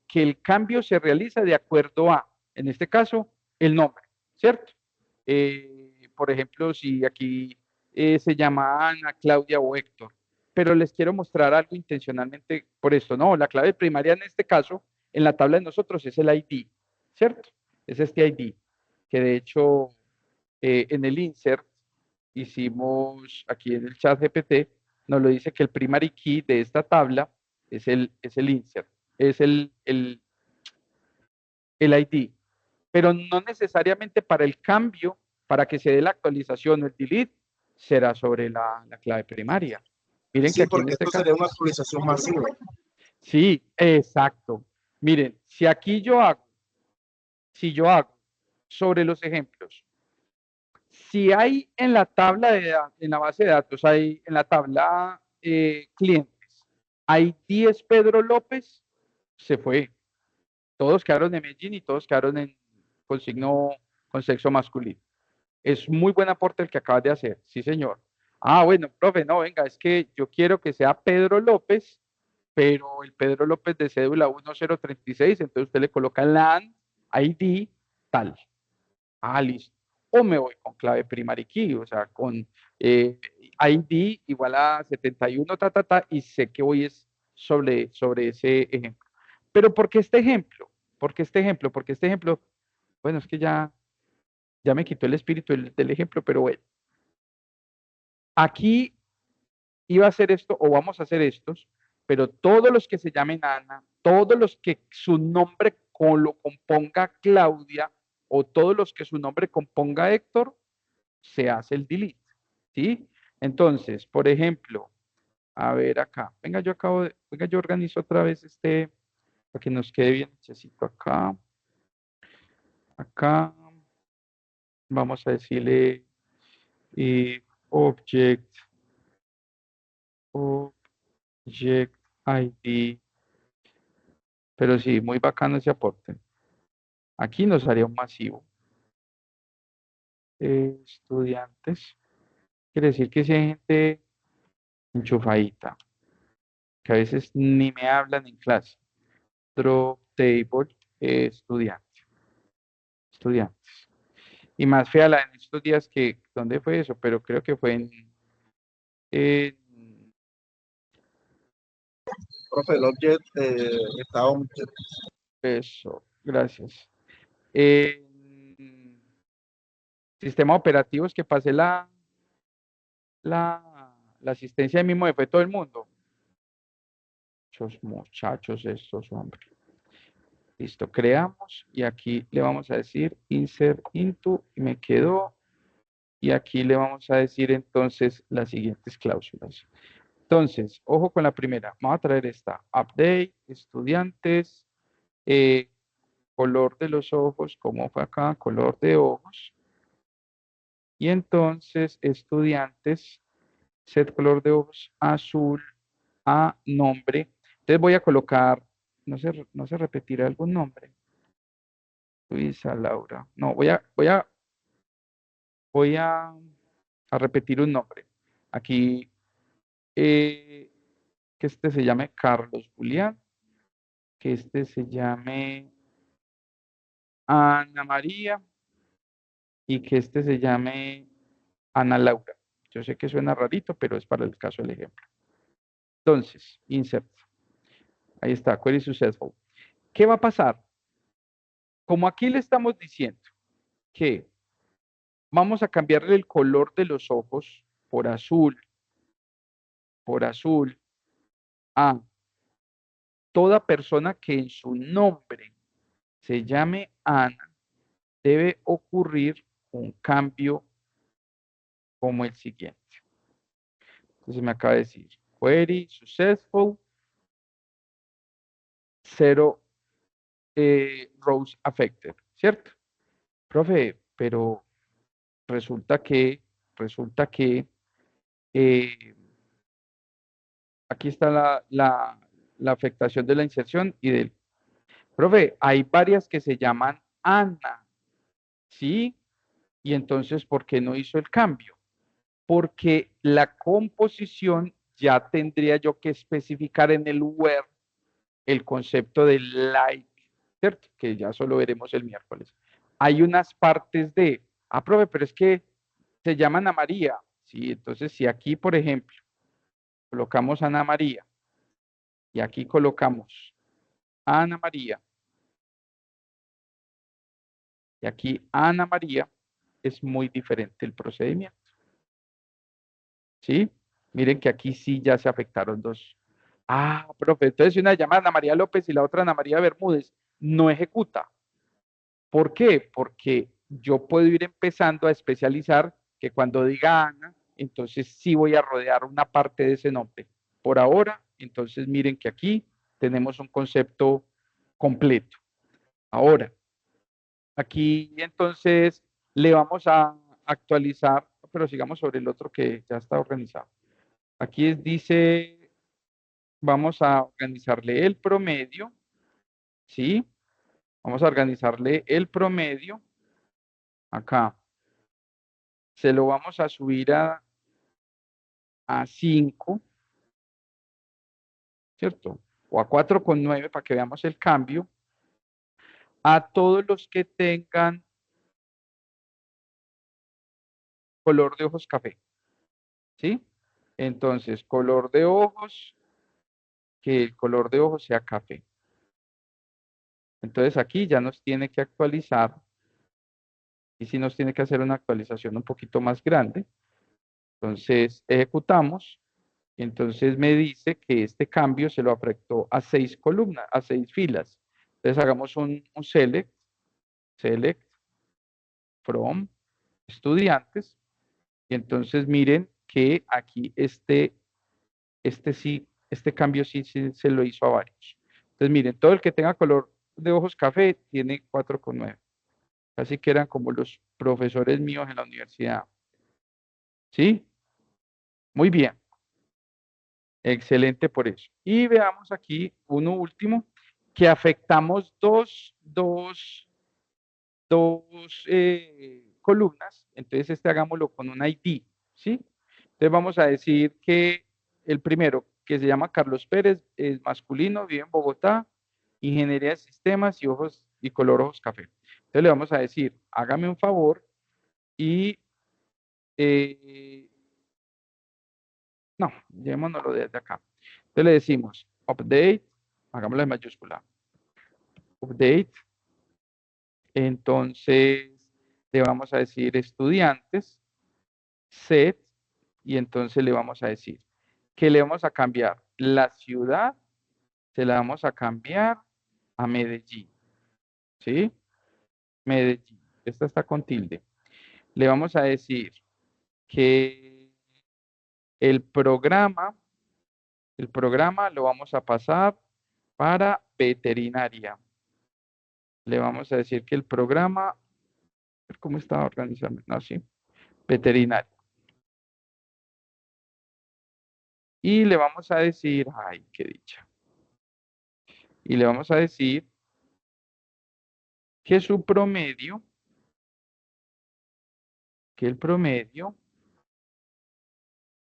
que el cambio se realiza de acuerdo a, en este caso, el nombre, ¿cierto? Por ejemplo, si aquí se llama Ana, Claudia o Héctor, pero les quiero mostrar algo intencionalmente por esto, no, la clave primaria en este caso, en la tabla de nosotros es el ID, ¿cierto? Es este ID, que de hecho en el insert hicimos aquí en el chat GPT, nos lo dice que el primary key de esta tabla es el insert, es el ID, pero no necesariamente para el cambio, para que se dé la actualización o el delete, será sobre la clave primaria. Miren que Sí, aquí en porque este esto caso, sería una actualización masiva. sí, exacto. Miren, si aquí si yo hago sobre los ejemplos, si hay en la tabla en la base de datos, hay en la tabla clientes, hay 10 Pedro López, se fue. Todos quedaron en Medellín y todos quedaron con signo, con sexo masculino. Es muy buen aporte el que acabas de hacer, sí, señor. Bueno, profe, no, venga, es que yo quiero que sea Pedro López, pero el Pedro López de cédula 1036, entonces usted le coloca LAN, ID, tal. Listo. O me voy con clave primary key, o sea, con ID igual a 71, y sé que voy es sobre ese ejemplo. Pero ¿por qué este ejemplo? ¿Por qué este ejemplo? Porque este ejemplo, bueno, es que ya me quitó el espíritu del ejemplo, pero bueno. Aquí iba a hacer esto o vamos a hacer estos, pero todos los que se llamen Ana, todos los que su nombre lo componga Claudia o todos los que su nombre componga Héctor, se hace el delete, ¿sí? Entonces, por ejemplo, a ver acá, venga, yo organizo otra vez para que nos quede bien, necesito acá, vamos a decirle object, object ID, pero sí, muy bacano ese aporte. Aquí nos haría un masivo. Estudiantes, quiere decir que si hay gente enchufadita, que a veces ni me hablan en clase. Drop table, estudiantes. Y más fea la en estos días que, ¿dónde fue eso? Pero creo que fue en Profe, el object está un... eso, gracias. En sistema operativos que pasé la asistencia de mismo fue todo el mundo. Muchos muchachos estos, hombres. Listo, creamos y aquí le vamos a decir insert into y me quedó. Y aquí le vamos a decir entonces las siguientes cláusulas. Entonces, ojo con la primera. Vamos a traer esta. Update, estudiantes, eh, color de los ojos, como fue acá, color de ojos. Y entonces, estudiantes, set color de ojos azul a nombre. Entonces voy a colocar no se repetirá algún nombre. Luisa, Laura. No, voy a repetir un nombre. Aquí, que este se llame Carlos Julián, que este se llame Ana María y que este se llame Ana Laura. Yo sé que suena rarito, pero es para el caso del ejemplo. Entonces, insert. Ahí está, query successful. ¿Qué va a pasar? Como aquí le estamos diciendo que vamos a cambiarle el color de los ojos por azul a toda persona que en su nombre se llame Ana, debe ocurrir un cambio como el siguiente. Entonces me acaba de decir, query successful, 0 rows affected, ¿cierto? Profe, pero resulta que eh, aquí está la afectación de la inserción y del... Profe, hay varias que se llaman Ana, ¿sí? Y entonces, ¿por qué no hizo el cambio? Porque la composición ya tendría yo que especificar en el where el concepto de like, ¿cierto? Que ya solo veremos el miércoles. Hay unas partes de, profe, pero es que se llaman Ana María, ¿sí? Entonces, si aquí, por ejemplo, colocamos Ana María y aquí colocamos Ana María y aquí Ana María, es muy diferente el procedimiento, ¿sí? Miren que aquí sí ya se afectaron dos. Profe, entonces si una se llama Ana María López y la otra Ana María Bermúdez, no ejecuta. ¿Por qué? Porque yo puedo ir empezando a especializar que cuando diga Ana, entonces sí voy a rodear una parte de ese nombre. Por ahora, entonces miren que aquí tenemos un concepto completo. Ahora, aquí entonces le vamos a actualizar, pero sigamos sobre el otro que ya está organizado. Aquí dice, vamos a organizarle el promedio, ¿sí? Vamos a organizarle el promedio acá. Se lo vamos a subir a 5, ¿cierto? O a 4,9 para que veamos el cambio. A todos los que tengan color de ojos café, ¿sí? Entonces, color de ojos, que el color de ojos sea café. Entonces aquí ya nos tiene que actualizar y si nos tiene que hacer una actualización un poquito más grande. Entonces ejecutamos y entonces me dice que este cambio se lo afectó a 6 columnas, a 6 filas. Entonces hagamos un select from estudiantes y entonces miren que aquí este cambio sí se lo hizo a varios. Entonces miren, todo el que tenga color de ojos café tiene 4,9. Así que eran como los profesores míos en la universidad. ¿Sí? Muy bien. Excelente por eso. Y veamos aquí uno último, que afectamos dos columnas. Entonces este hagámoslo con un ID. ¿Sí? Entonces vamos a decir que el primero, que se llama Carlos Pérez, es masculino, vive en Bogotá, ingeniería de sistemas y ojos y color ojos café. Entonces le vamos a decir, hágame un favor y eh, no, llevémonoslo desde acá. Entonces le decimos update, hagámoslo en mayúscula, update. Entonces le vamos a decir estudiantes, set, y entonces le vamos a decir que le vamos a cambiar la ciudad, se la vamos a cambiar a Medellín, ¿sí? Medellín, esta está con tilde. Le vamos a decir que el programa, el programa lo vamos a pasar para veterinaria. Le vamos a decir que el programa, ¿cómo está organizado? No, sí, veterinaria. Y le vamos a decir, ay, qué dicha. y le vamos a decir que su promedio, que el promedio,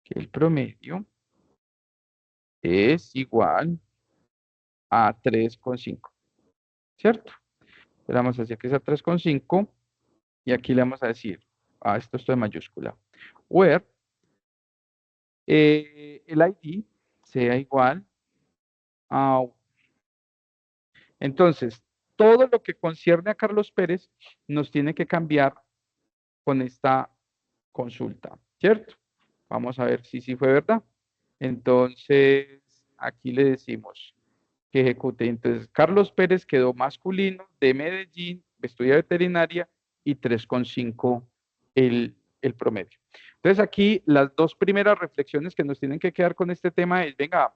que el promedio es igual a 3,5, ¿cierto? Le vamos a decir que es a 3,5 y aquí le vamos a decir, esto de mayúscula, where el ID sea igual a... Entonces, todo lo que concierne a Carlos Pérez nos tiene que cambiar con esta consulta, ¿cierto? Vamos a ver si sí fue verdad. Entonces, aquí le decimos que ejecute. Entonces, Carlos Pérez quedó masculino de Medellín, estudia veterinaria y 3,5 el promedio. Entonces, aquí las dos primeras reflexiones que nos tienen que quedar con este tema es, venga,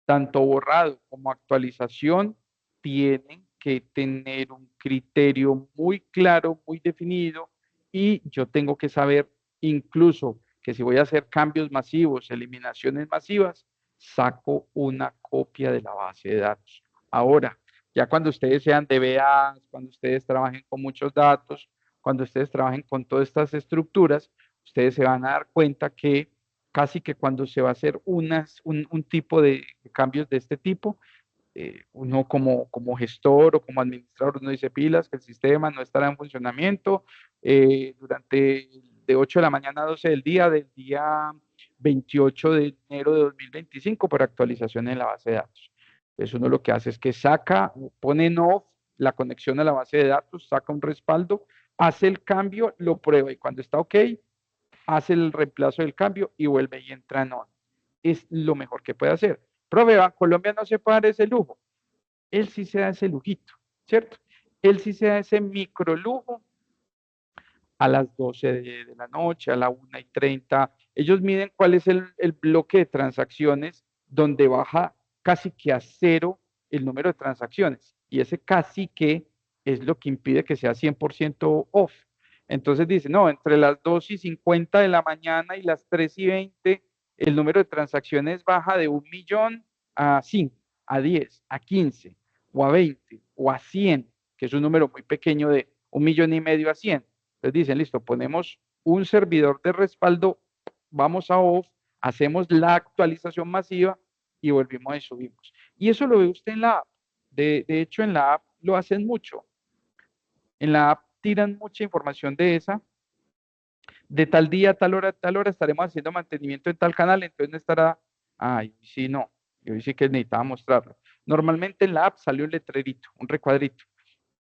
tanto borrado como actualización tienen que tener un criterio muy claro, muy definido, y yo tengo que saber incluso que si voy a hacer cambios masivos, eliminaciones masivas, saco una copia de la base de datos. Ahora, ya cuando ustedes sean DBAs, cuando ustedes trabajen con muchos datos, cuando ustedes trabajen con todas estas estructuras, ustedes se van a dar cuenta que casi que cuando se va a hacer un tipo de cambios de este tipo, uno como gestor o como administrador, uno dice pilas, que el sistema no estará en funcionamiento durante de 8 de la mañana a 12 del día 28 de enero de 2025 para actualización en la base de datos. Entonces uno lo que hace es que saca, pone en off la conexión a la base de datos, saca un respaldo, hace el cambio, lo prueba y cuando está ok, hace el reemplazo del cambio y vuelve y entra en on. Es lo mejor que puede hacer. Profe, Colombia no se puede dar ese lujo. Él sí se da ese lujito, ¿cierto? Él sí se da ese micro lujo a las 12 de la noche, a la 1:30. Ellos miden cuál es el bloque de transacciones donde baja casi que a cero el número de transacciones. Y ese casi que es lo que impide que sea 100% off. Entonces dice, no, entre las 2:50 de la mañana y las 3:20, el número de transacciones baja de 1 millón a 5, a 10, a 15, o a 20, o a 100, que es un número muy pequeño de 1,5 millones a 100. Entonces dicen, listo, ponemos un servidor de respaldo, vamos a off, hacemos la actualización masiva y volvimos y subimos. Y eso lo ve usted en la app. De hecho, en la app lo hacen mucho. En la app tiran mucha información de esa. De tal día, tal hora estaremos haciendo mantenimiento en tal canal, entonces no estará, ay, sí, no, yo sí que necesitaba mostrarlo. Normalmente en la app salió un letrerito, un recuadrito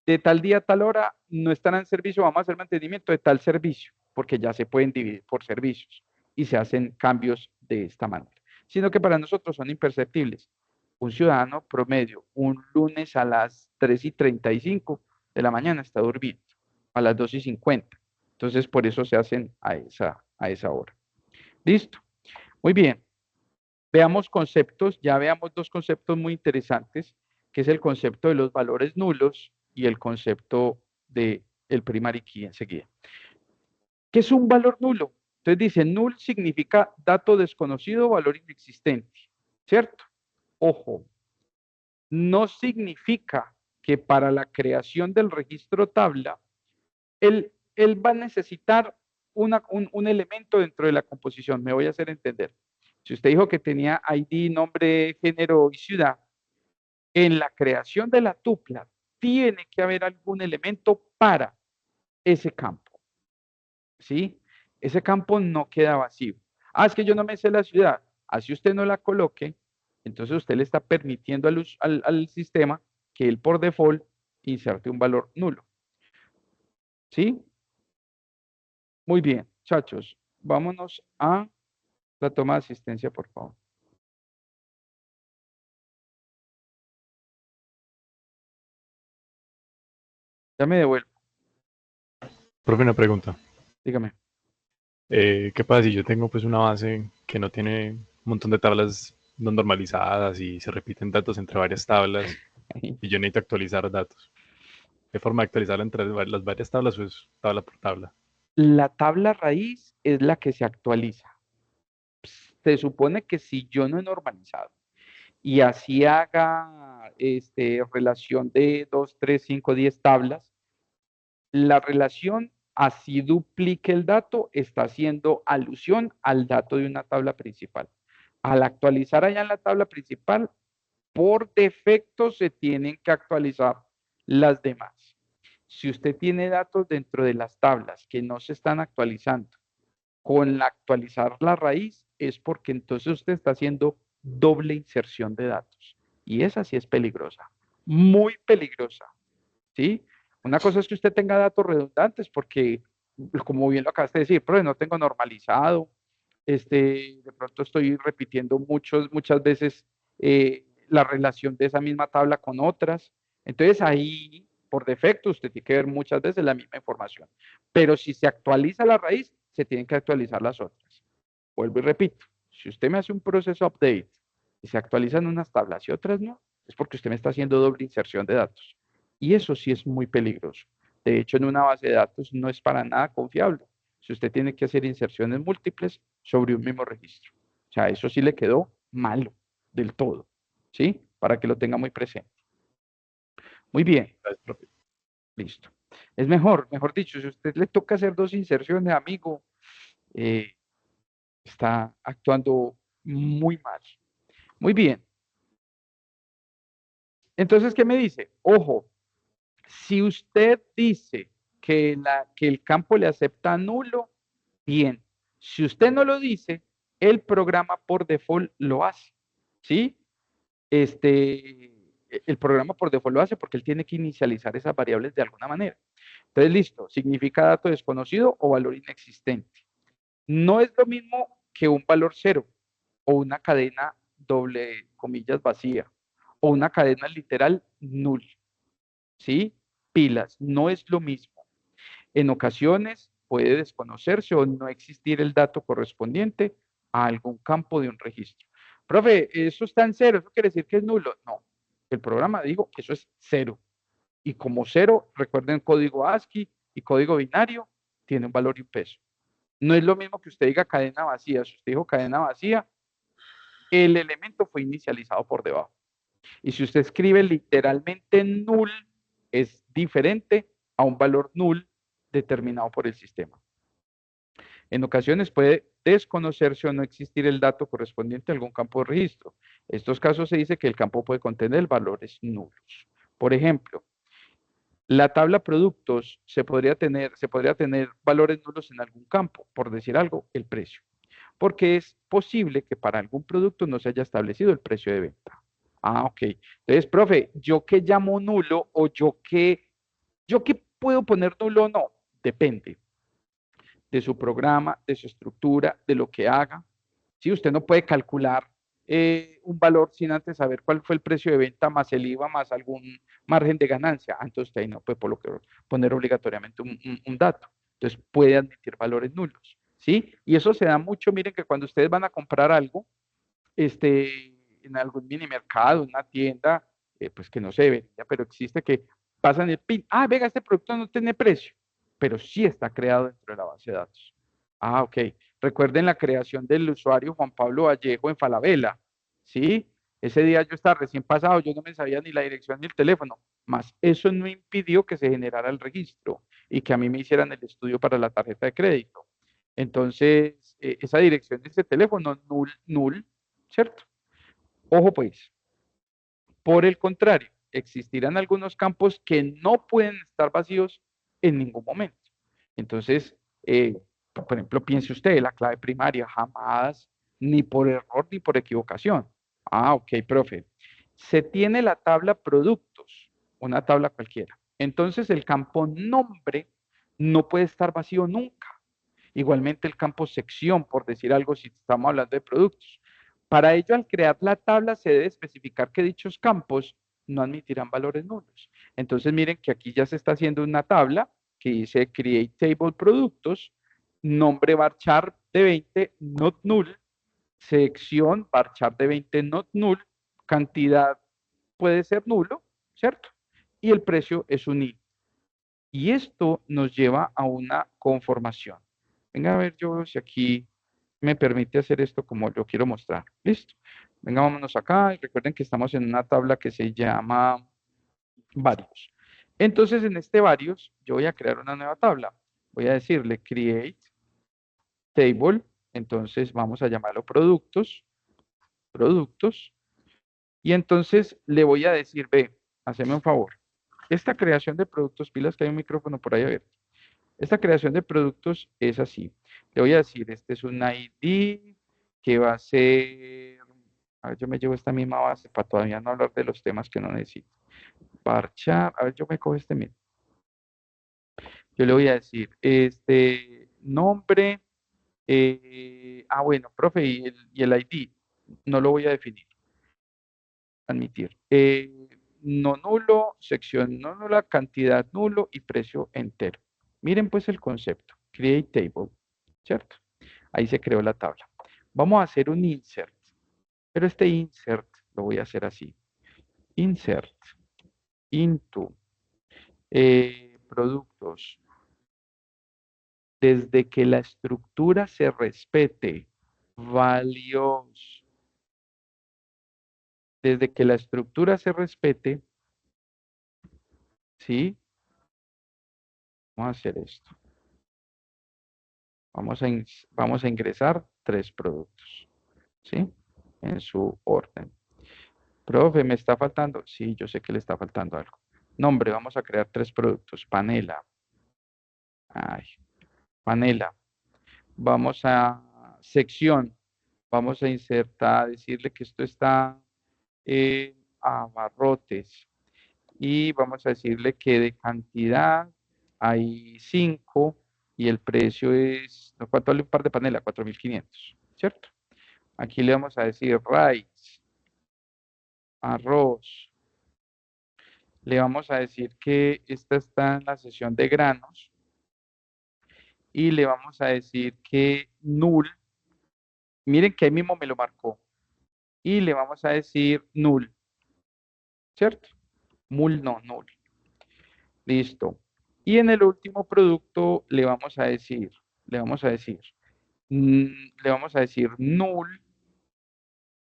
de tal día a tal hora no estará en servicio, vamos a hacer mantenimiento de tal servicio, porque ya se pueden dividir por servicios y se hacen cambios de esta manera, sino que para nosotros son imperceptibles. Un ciudadano promedio, un lunes a las 3:35 de la mañana está durmiendo, a las 2:50. Entonces, por eso se hacen a esa hora. Listo. Muy bien. Veamos conceptos, ya veamos dos conceptos muy interesantes, que es el concepto de los valores nulos y el concepto de el primary key enseguida. ¿Qué es un valor nulo? Entonces dice, null significa dato desconocido o valor inexistente, ¿cierto? Ojo, no significa que para la creación del registro tabla, él va a necesitar un elemento dentro de la composición. Me voy a hacer entender. Si usted dijo que tenía ID, nombre, género y ciudad, en la creación de la tupla tiene que haber algún elemento para ese campo, ¿sí? Ese campo no queda vacío. Es que yo no me sé la ciudad. Así usted no la coloque, entonces usted le está permitiendo al sistema que él por default inserte un valor nulo, ¿sí? Muy bien, muchachos, vámonos a la toma de asistencia, por favor. Ya me devuelvo, Profe, una pregunta. dígame. ¿Qué pasa si yo tengo pues una base que no tiene un montón de tablas no normalizadas y se repiten datos entre varias tablas y yo necesito actualizar datos? ¿Qué forma de actualizarla entre las varias tablas o es tabla por tabla? La tabla raíz es la que se actualiza. Se supone que si yo no he normalizado y así haga relación de 2, 3, 5, 10 tablas, la relación así duplique el dato, está haciendo alusión al dato de una tabla principal. Al actualizar allá en la tabla principal, por defecto se tienen que actualizar las demás. Si usted tiene datos dentro de las tablas que no se están actualizando, con la actualizar la raíz es porque entonces usted está haciendo doble inserción de datos. Y esa sí es peligrosa, muy peligrosa, ¿sí? Una cosa es que usted tenga datos redundantes porque, como bien lo acabaste de decir, pero no tengo normalizado, de pronto estoy repitiendo muchas veces la relación de esa misma tabla con otras. Entonces ahí, por defecto, usted tiene que ver muchas veces la misma información. Pero si se actualiza la raíz, se tienen que actualizar las otras. Vuelvo y repito, si usted me hace un proceso update y se actualizan unas tablas y otras no, es porque usted me está haciendo doble inserción de datos. Y eso sí es muy peligroso. De hecho, en una base de datos no es para nada confiable. Si usted tiene que hacer inserciones múltiples sobre un mismo registro. O sea, eso sí le quedó malo del todo. ¿Sí? Para que lo tenga muy presente. Muy bien, Gracias, profe. listo. Es mejor dicho, si a usted le toca hacer dos inserciones, amigo, eh, está actuando muy mal. Muy bien. Entonces, ¿qué me dice? Ojo, si usted dice que el campo le acepta nulo, bien. Si usted no lo dice, el programa por default lo hace. ¿Sí? El programa por default lo hace porque él tiene que inicializar esas variables de alguna manera. Entonces, listo, significa dato desconocido o valor inexistente. No es lo mismo que un valor cero o una cadena doble comillas vacía o una cadena literal null, ¿sí? Pilas, no es lo mismo. En ocasiones puede desconocerse o no existir el dato correspondiente a algún campo de un registro. Profe, eso está en cero, ¿eso quiere decir que es nulo? No, el programa dijo que eso es cero. Y como cero, recuerden código ASCII y código binario, tiene un valor y un peso. No es lo mismo que usted diga cadena vacía. Si usted dijo cadena vacía, el elemento fue inicializado por debajo. Y si usted escribe literalmente null, es diferente a un valor null determinado por el sistema. En ocasiones puede desconocerse o no existir el dato correspondiente a algún campo de registro. En estos casos se dice que el campo puede contener valores nulos. Por ejemplo, la tabla productos se podría tener valores nulos en algún campo, por decir algo, el precio, porque es posible que para algún producto no se haya establecido el precio de venta. Ah, ok. Entonces, profe, ¿yo qué llamo nulo o yo qué puedo poner nulo o no? Depende de su programa, de su estructura, de lo que haga. Si usted no puede calcular un valor sin antes saber cuál fue el precio de venta más el IVA más algún margen de ganancia. Entonces usted ahí no puede poner obligatoriamente un dato. Entonces puede admitir valores nulos. ¿Sí? Y eso se da mucho, miren que cuando ustedes van a comprar algo, en algún mini mercado, una tienda, pues que no se vende, pero existe que pasan el PIN. Ah, venga, este producto no tiene precio, pero sí está creado dentro de la base de datos. Ah, ok. Recuerden la creación del usuario Juan Pablo Vallejo en Falabella, ¿sí? Ese día yo estaba recién pasado, yo no me sabía ni la dirección ni el teléfono, más eso no impidió que se generara el registro y que a mí me hicieran el estudio para la tarjeta de crédito. Entonces, esa dirección de ese teléfono, null, ¿cierto? Ojo pues, por el contrario, existirán algunos campos que no pueden estar vacíos en ningún momento. Entonces, por ejemplo, piense usted, la clave primaria, jamás, ni por error ni por equivocación. Ah, ok, profe. Se tiene la tabla productos, una tabla cualquiera. Entonces, el campo nombre no puede estar vacío nunca. Igualmente el campo sección, por decir algo, si estamos hablando de productos. Para ello, al crear la tabla, se debe especificar que dichos campos no admitirán valores nulos. Entonces, miren que aquí ya se está haciendo una tabla que dice Create Table Productos, nombre varchar de 20, not null, sección varchar de 20, not null, cantidad puede ser nulo, ¿cierto? Y el precio es un int. Y esto nos lleva a una conformación. Venga a ver yo si aquí me permite hacer esto como yo quiero mostrar. Listo. Venga, vámonos acá y recuerden que estamos en una tabla que se llama varios. Entonces, en este varios, yo voy a crear una nueva tabla. Voy a decirle create table. Entonces, vamos a llamarlo productos. Productos. Y entonces le voy a decir, ve, haceme un favor. Esta creación de productos, pilas que hay un micrófono por ahí abierto. Esta creación de productos es así. Le voy a decir, este es un ID que va a ser, a ver, yo me llevo esta misma base para todavía no hablar de los temas que no necesito. Parchar, a ver, yo me cojo este mismo. Yo le voy a decir, este nombre, bueno, profe, y el ID, no lo voy a definir, admitir. No nulo, sección no nula, cantidad nulo y precio entero. Miren pues el concepto, create table, ¿cierto? Ahí se creó la tabla. Vamos a hacer un insert, pero este insert lo voy a hacer así. Insert into productos. Desde que la estructura se respete, values. Desde que la estructura se respete, ¿sí? Vamos a hacer esto. Vamos a ingresar 3 productos, ¿sí? En su orden. Profe, ¿me está faltando? Sí, yo sé que le está faltando algo. Nombre, vamos a crear 3 productos. Panela. Ay, panela. Vamos a sección. Vamos a insertar, decirle que esto está en abarrotes. Y vamos a decirle que de cantidad hay 5 y el precio es, ¿no? ¿Cuánto vale un par de panela? 4.500, ¿cierto? Aquí le vamos a decir rice, arroz. Le vamos a decir que esta está en la sesión de granos y le vamos a decir que null, miren que ahí mismo me lo marcó, y le vamos a decir null, ¿cierto? Null no, null. Listo. Y en el último producto le vamos a decir, le vamos a decir, le vamos a decir null,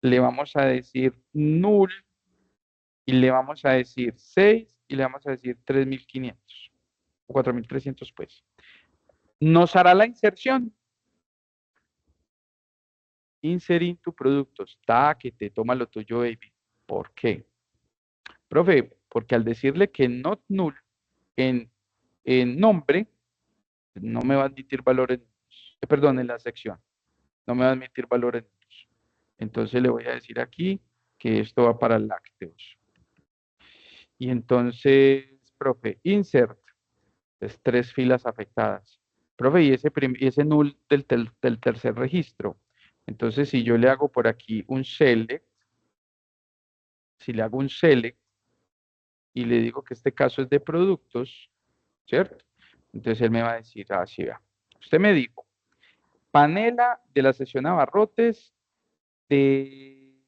le vamos a decir null y le vamos a decir 6 y le vamos a decir 3.500 o 4.300 pues. Nos hará la inserción. Insert into productos. Táquete, toma lo tuyo, baby. ¿Por qué? Profe, porque al decirle que not null en, en nombre, no me va a admitir valor en, perdón, en la sección. No me va a admitir valor en. Entonces le voy a decir aquí que esto va para lácteos. Y entonces, profe, insert, es 3 filas afectadas. Profe, y ese null del tercer registro. Entonces, si yo le hago por aquí un select, si le hago un select y le digo que este caso es de productos, ¿cierto? Entonces él me va a decir, sí, vea. Usted me dijo, panela de la sesión abarrotes de...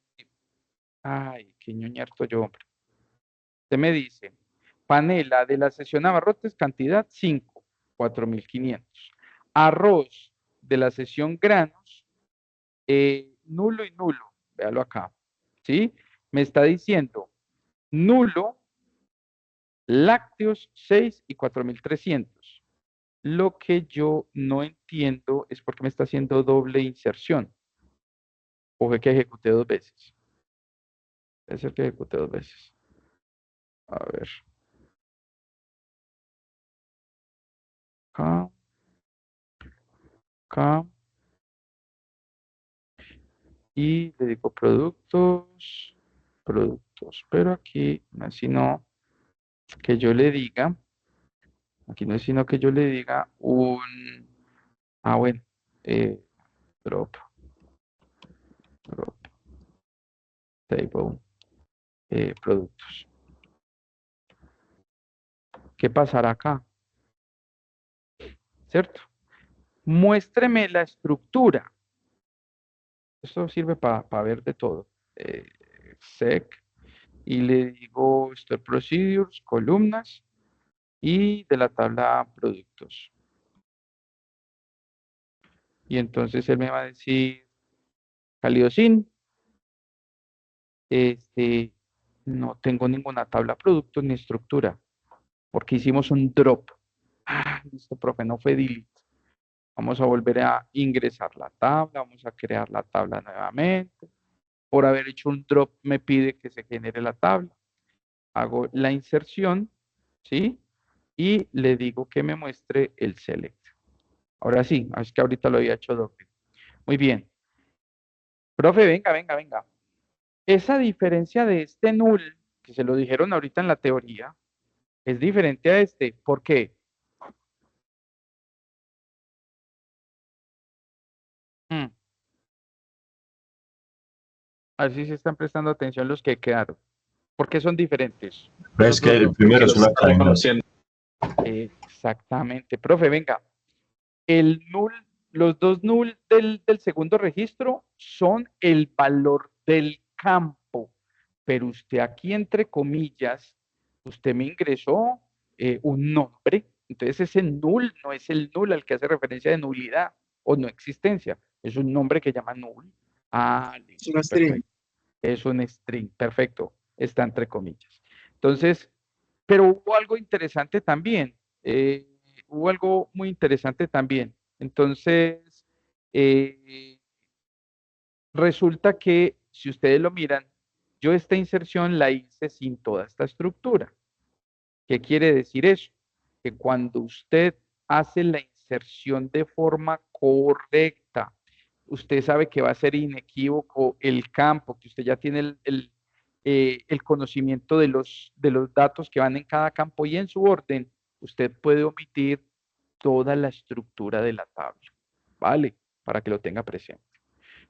Ay, qué ñoñarto yo, hombre. Usted me dice, panela de la sesión abarrotes, cantidad 5, 4.500. Arroz de la sesión granos, nulo y nulo. Véalo acá. ¿Sí? Me está diciendo nulo, lácteos 6 y 4.300. Lo que yo no entiendo es por qué me está haciendo doble inserción. O fue que ejecuté 2 veces. Debe ser que ejecuté 2 veces. A ver. Acá, acá. Y le digo productos, productos. Pero aquí no es sino que yo le diga, aquí no es sino que yo le diga bueno, eh, drop, drop, table, productos. ¿Qué pasará acá? ¿Cierto? Muéstreme la estructura. Esto sirve para ver de todo. Eh, sec, y le digo store procedures, columnas y de la tabla productos. Y entonces él me va a decir, Caliocin, este, no tengo ninguna tabla producto ni estructura, porque hicimos un drop. Ah, listo, profe, no fue delete. Vamos a volver a ingresar la tabla, vamos a crear la tabla nuevamente. Por haber hecho un drop me pide que se genere la tabla. Hago la inserción, ¿sí? Y le digo que me muestre el select. Ahora sí, es que ahorita lo había hecho doble. Muy bien. Profe, venga, venga, venga. Esa diferencia de este null, que se lo dijeron ahorita en la teoría, es diferente a este. ¿Por qué? Mm, a ver si se están prestando atención los que quedaron. ¿Por qué son diferentes? Es que el primero es una cadena. Exactamente. Profe, venga. El null, los dos null del segundo registro son el valor del campo, pero usted aquí entre comillas, usted me ingresó un nombre, entonces ese null no es el null al que hace referencia de nulidad o no existencia, es un nombre que llama null. Ah, Es una listo, string. perfecto. Es un string, perfecto, está entre comillas. Entonces, pero hubo algo interesante también, hubo algo muy interesante también. Entonces, eh, resulta que si ustedes lo miran, yo esta inserción la hice sin toda esta estructura. ¿Qué quiere decir eso? Que cuando usted hace la inserción de forma correcta, usted sabe que va a ser inequívoco el campo, que usted ya tiene el conocimiento de los datos que van en cada campo y en su orden, usted puede omitir toda la estructura de la tabla, ¿vale? Para que lo tenga presente.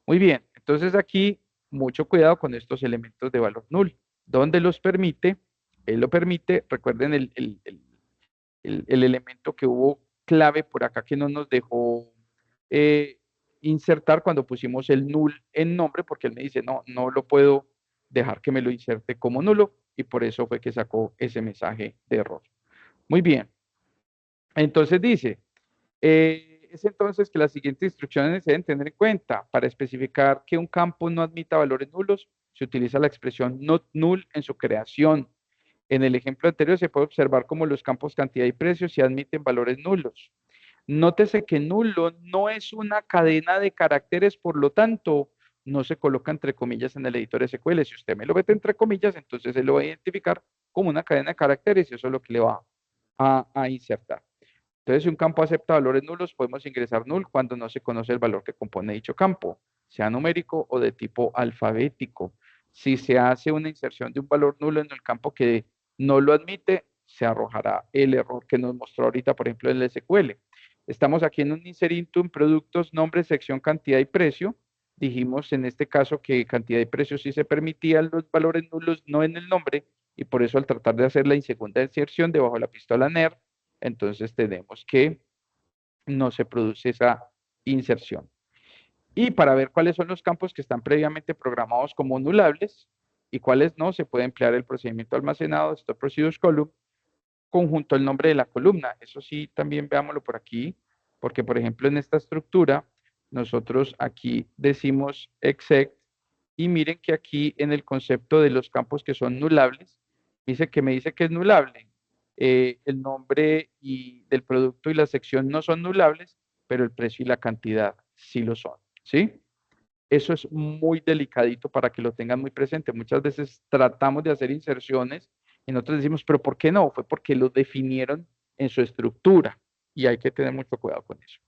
Muy bien, entonces aquí mucho cuidado con estos elementos de valor null. ¿Dónde los permite? Él lo permite, recuerden el elemento que hubo clave por acá que no nos dejó eh, insertar cuando pusimos el null en nombre, porque él me dice, no, no lo puedo dejar que me lo inserte como nulo, y por eso fue que sacó ese mensaje de error. Muy bien, entonces dice, es entonces que las siguientes instrucciones se deben tener en cuenta. Para especificar que un campo no admita valores nulos, se utiliza la expresión not null en su creación. En el ejemplo anterior se puede observar cómo los campos cantidad y precio se admiten valores nulos. Nótese que nulo no es una cadena de caracteres, por lo tanto, no se coloca entre comillas en el editor SQL. Si usted me lo mete entre comillas, entonces se lo va a identificar como una cadena de caracteres y eso es lo que le va a insertar. Entonces, si un campo acepta valores nulos, podemos ingresar null cuando no se conoce el valor que compone dicho campo, sea numérico o de tipo alfabético. Si se hace una inserción de un valor nulo en el campo que no lo admite, se arrojará el error que nos mostró ahorita, por ejemplo, en el SQL. Estamos aquí en un inserinto en productos, nombre, sección, cantidad y precio. Dijimos en este caso que cantidad y precio sí se permitían los valores nulos, no en el nombre, y por eso al tratar de hacer la segunda inserción debajo de la pistola NER, entonces tenemos que no se produce esa inserción. Y para ver cuáles son los campos que están previamente programados como nulables y cuáles no, se puede emplear el procedimiento almacenado, stop procedures column, conjunto al nombre de la columna. Eso sí, también veámoslo por aquí, porque por ejemplo en esta estructura, nosotros aquí decimos exec y miren que aquí en el concepto de los campos que son nulables, me dice que es nulable. El nombre y del producto y la sección no son nulables, pero el precio y la cantidad sí lo son, ¿sí? Eso es muy delicadito para que lo tengan muy presente. Muchas veces tratamos de hacer inserciones y nosotros decimos, pero ¿por qué no? Fue porque lo definieron en su estructura y hay que tener mucho cuidado con eso.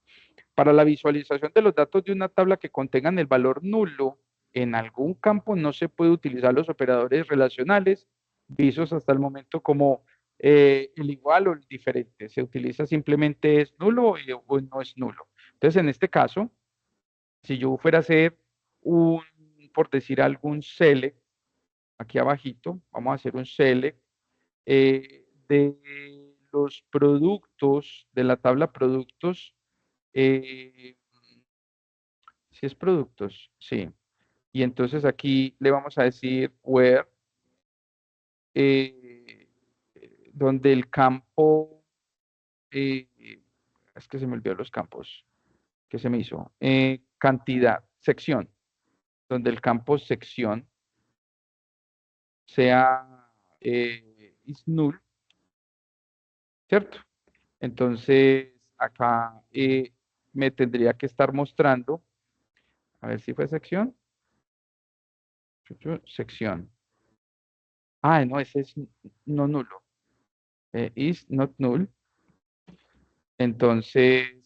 Para la visualización de los datos de una tabla que contengan el valor nulo, en algún campo no se puede utilizar los operadores relacionales vistos hasta el momento como el igual o el diferente. Se utiliza simplemente es nulo o no es nulo. Entonces, en este caso, si yo fuera a hacer un, por decir algún select, aquí abajito, vamos a hacer un select de los productos, de la tabla productos, eh, si es productos, sí. Y entonces aquí le vamos a decir where, eh, donde el campo, es que se me olvidó los campos, ¿qué se me hizo? Cantidad, sección, donde el campo sección sea is null, ¿cierto? Entonces, acá me tendría que estar mostrando, a ver si fue sección, sección. Ah, no, ese es no nulo, is not null. Entonces,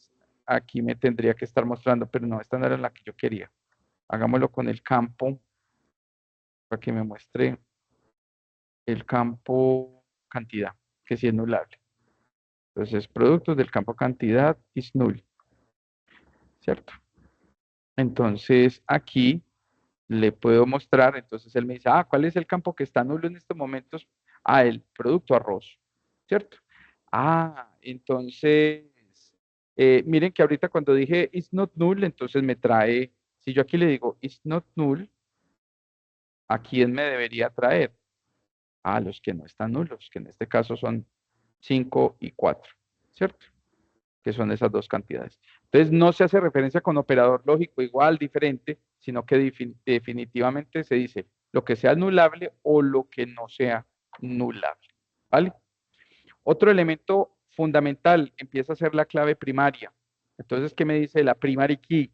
aquí me tendría que estar mostrando, pero no, esta no era la que yo quería. Hagámoslo con el campo, para que me muestre el campo cantidad, que sí es nulable. Entonces, productos del campo cantidad is null, ¿cierto? Entonces, aquí le puedo mostrar, entonces él me dice, ¿cuál es el campo que está nulo en estos momentos? El producto arroz, ¿cierto? Entonces, miren que ahorita cuando dije is not null, entonces me trae, si yo aquí le digo is not null, ¿a quién me debería traer? A los que no están nulos, que en este caso son 5 y 4, ¿cierto? Que son esas dos cantidades. Entonces, no se hace referencia con operador lógico igual, diferente, sino que definitivamente se dice lo que sea nulable o lo que no sea nulable, ¿vale? Otro elemento fundamental empieza a ser la clave primaria. Entonces, ¿qué me dice la primary key?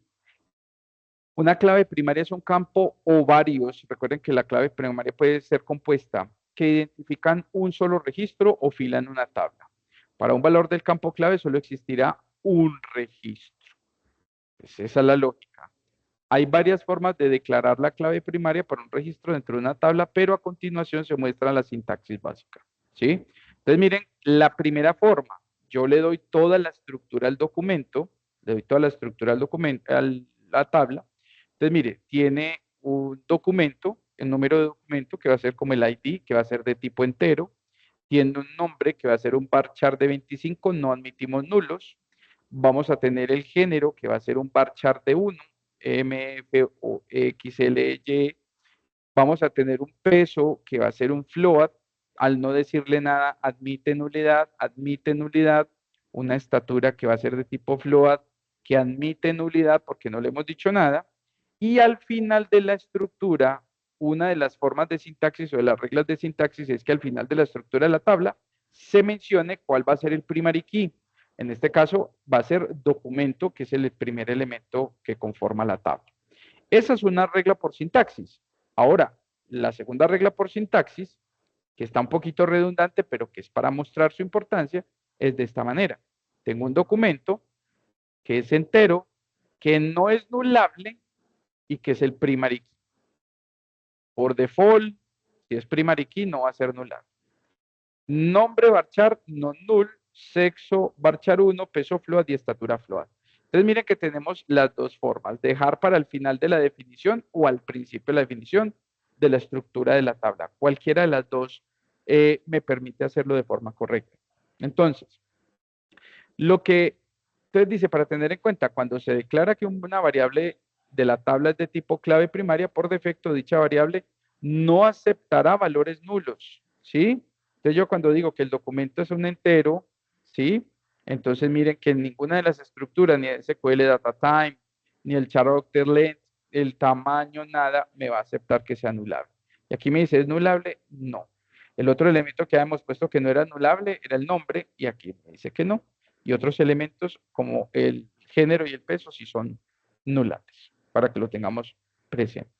Una clave primaria es un campo o varios, recuerden que la clave primaria puede ser compuesta, que identifican un solo registro o fila en una tabla. Para un valor del campo clave solo existirá un registro. Pues esa es la lógica. Hay varias formas de declarar la clave primaria para un registro dentro de una tabla, pero a continuación se muestra la sintaxis básica, ¿sí? Entonces, miren, la primera forma, yo le doy toda la estructura al documento, le doy toda la estructura al documento, a la tabla. Entonces, mire, tiene un documento, el número de documento que va a ser como el ID, que va a ser de tipo entero, tiene un nombre que va a ser un varchar de 25, no admitimos nulos. Vamos a tener el género que va a ser un varchar de 1, MF o XLY. Vamos a tener un peso que va a ser un float. Al no decirle nada, admite nulidad. Una estatura que va a ser de tipo float, que admite nulidad porque no le hemos dicho nada. Y al final de la estructura, una de las formas de sintaxis o de las reglas de sintaxis es que al final de la estructura de la tabla se mencione cuál va a ser el primary key. En este caso va a ser documento, que es el primer elemento que conforma la tabla. Esa es una regla por sintaxis. Ahora, la segunda regla por sintaxis, que está un poquito redundante, pero que es para mostrar su importancia, es de esta manera. Tengo un documento que es entero, que no es nulable y que es el primary key. Por default, si es primary key, no va a ser nulable. Nombre varchar, no null, sexo varchar 1, peso float y estatura float. Entonces miren que tenemos las dos formas, dejar para el final de la definición o al principio de la definición de la estructura de la tabla. Cualquiera de las dos me permite hacerlo de forma correcta. Entonces, lo que entonces dice, para tener en cuenta, cuando se declara que una variable de la tabla es de tipo clave primaria, por defecto dicha variable no aceptará valores nulos, ¿sí? Entonces yo cuando digo que el documento es un entero, ¿sí? Entonces miren que en ninguna de las estructuras, ni el SQL Data Time, ni el character length, el tamaño, nada, me va a aceptar que sea anulable. Y aquí me dice, ¿es anulable? No. El otro elemento que habíamos puesto que no era anulable era el nombre, y aquí me dice que no. Y otros elementos como el género y el peso sí son nulables, para que lo tengamos presente.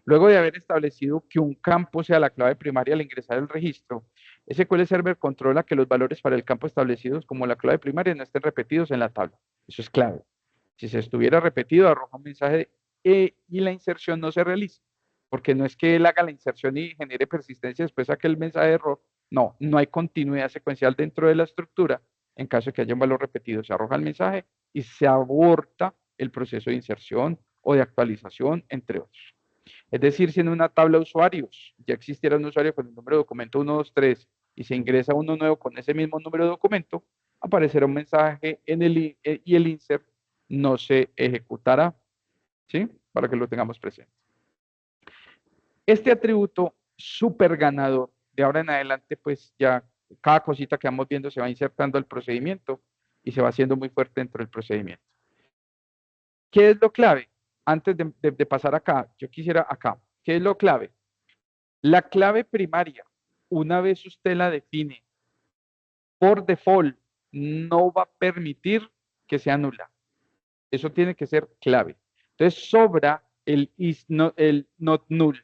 Luego de haber establecido que un campo sea la clave primaria al ingresar el registro, SQL Server controla que los valores para el campo establecidos como la clave primaria no estén repetidos en la tabla. Eso es clave. Si se estuviera repetido, arroja un mensaje y la inserción no se realiza. Porque no es que él haga la inserción y genere persistencia después saque el mensaje de error. No, no hay continuidad secuencial dentro de la estructura. En caso de que haya un valor repetido, se arroja el mensaje y se aborta el proceso de inserción o de actualización, entre otros. Es decir, si en una tabla de usuarios ya existiera un usuario con el número de documento 123 y se ingresa uno nuevo con ese mismo número de documento, aparecerá un mensaje y el insert no se ejecutará, ¿sí? Para que lo tengamos presente. Este atributo súper ganador, de ahora en adelante, pues ya cada cosita que vamos viendo se va insertando al procedimiento y se va haciendo muy fuerte dentro del procedimiento. ¿Qué es lo clave? Antes de pasar acá, yo quisiera acá. ¿Qué es lo clave? La clave primaria, una vez usted la define, por default, no va a permitir que sea nula. Eso tiene que ser clave. Entonces sobra el not null.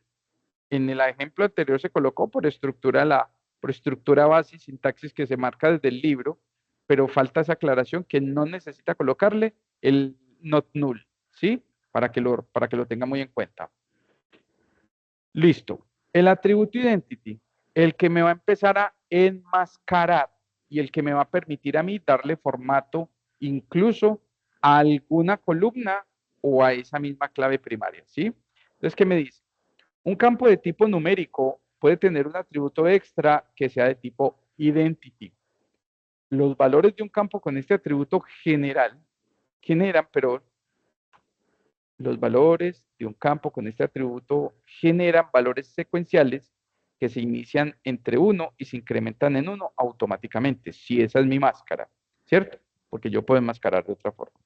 En el ejemplo anterior se colocó por estructura base y sintaxis que se marca desde el libro, pero falta esa aclaración que no necesita colocarle el not null, ¿sí? Para que lo tenga muy en cuenta. Listo. El atributo identity, el que me va a empezar a enmascarar y el que me va a permitir a mí darle formato incluso a alguna columna o a esa misma clave primaria, ¿sí? Entonces, ¿qué me dice? Un campo de tipo numérico puede tener un atributo extra que sea de tipo identity. Los valores de un campo con este atributo los valores de un campo con este atributo generan valores secuenciales que se inician entre 1 y se incrementan en 1 automáticamente, si esa es mi máscara, ¿cierto? Porque yo puedo enmascarar de otra forma.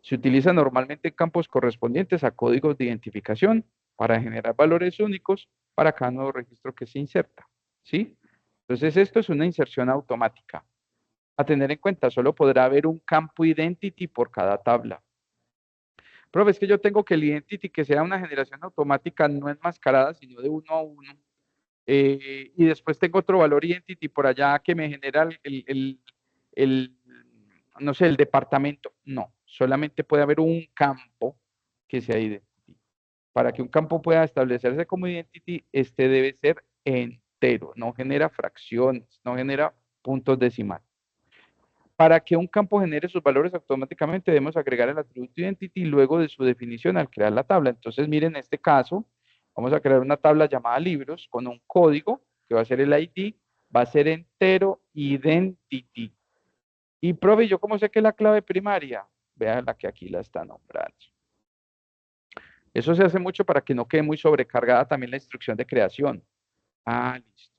Se utiliza normalmente en campos correspondientes a códigos de identificación para generar valores únicos para cada nuevo registro que se inserta, ¿sí? Entonces esto es una inserción automática. A tener en cuenta, solo podrá haber un campo identity por cada tabla. Profe, es que yo tengo que el identity que sea una generación automática no enmascarada, sino de 1 a 1. Y después tengo otro valor identity por allá que me genera el, no sé, el departamento. No, solamente puede haber un campo que sea identity. Para que un campo pueda establecerse como identity, este debe ser entero, no genera fracciones, no genera puntos decimales. Para que un campo genere sus valores automáticamente, debemos agregar el atributo identity luego de su definición al crear la tabla. Entonces, miren, en este caso, vamos a crear una tabla llamada libros con un código que va a ser el ID, va a ser entero identity. Y profe, ¿yo cómo sé que es la clave primaria? Vean la que aquí la está nombrando. Eso se hace mucho para que no quede muy sobrecargada también la instrucción de creación. Ah, listo.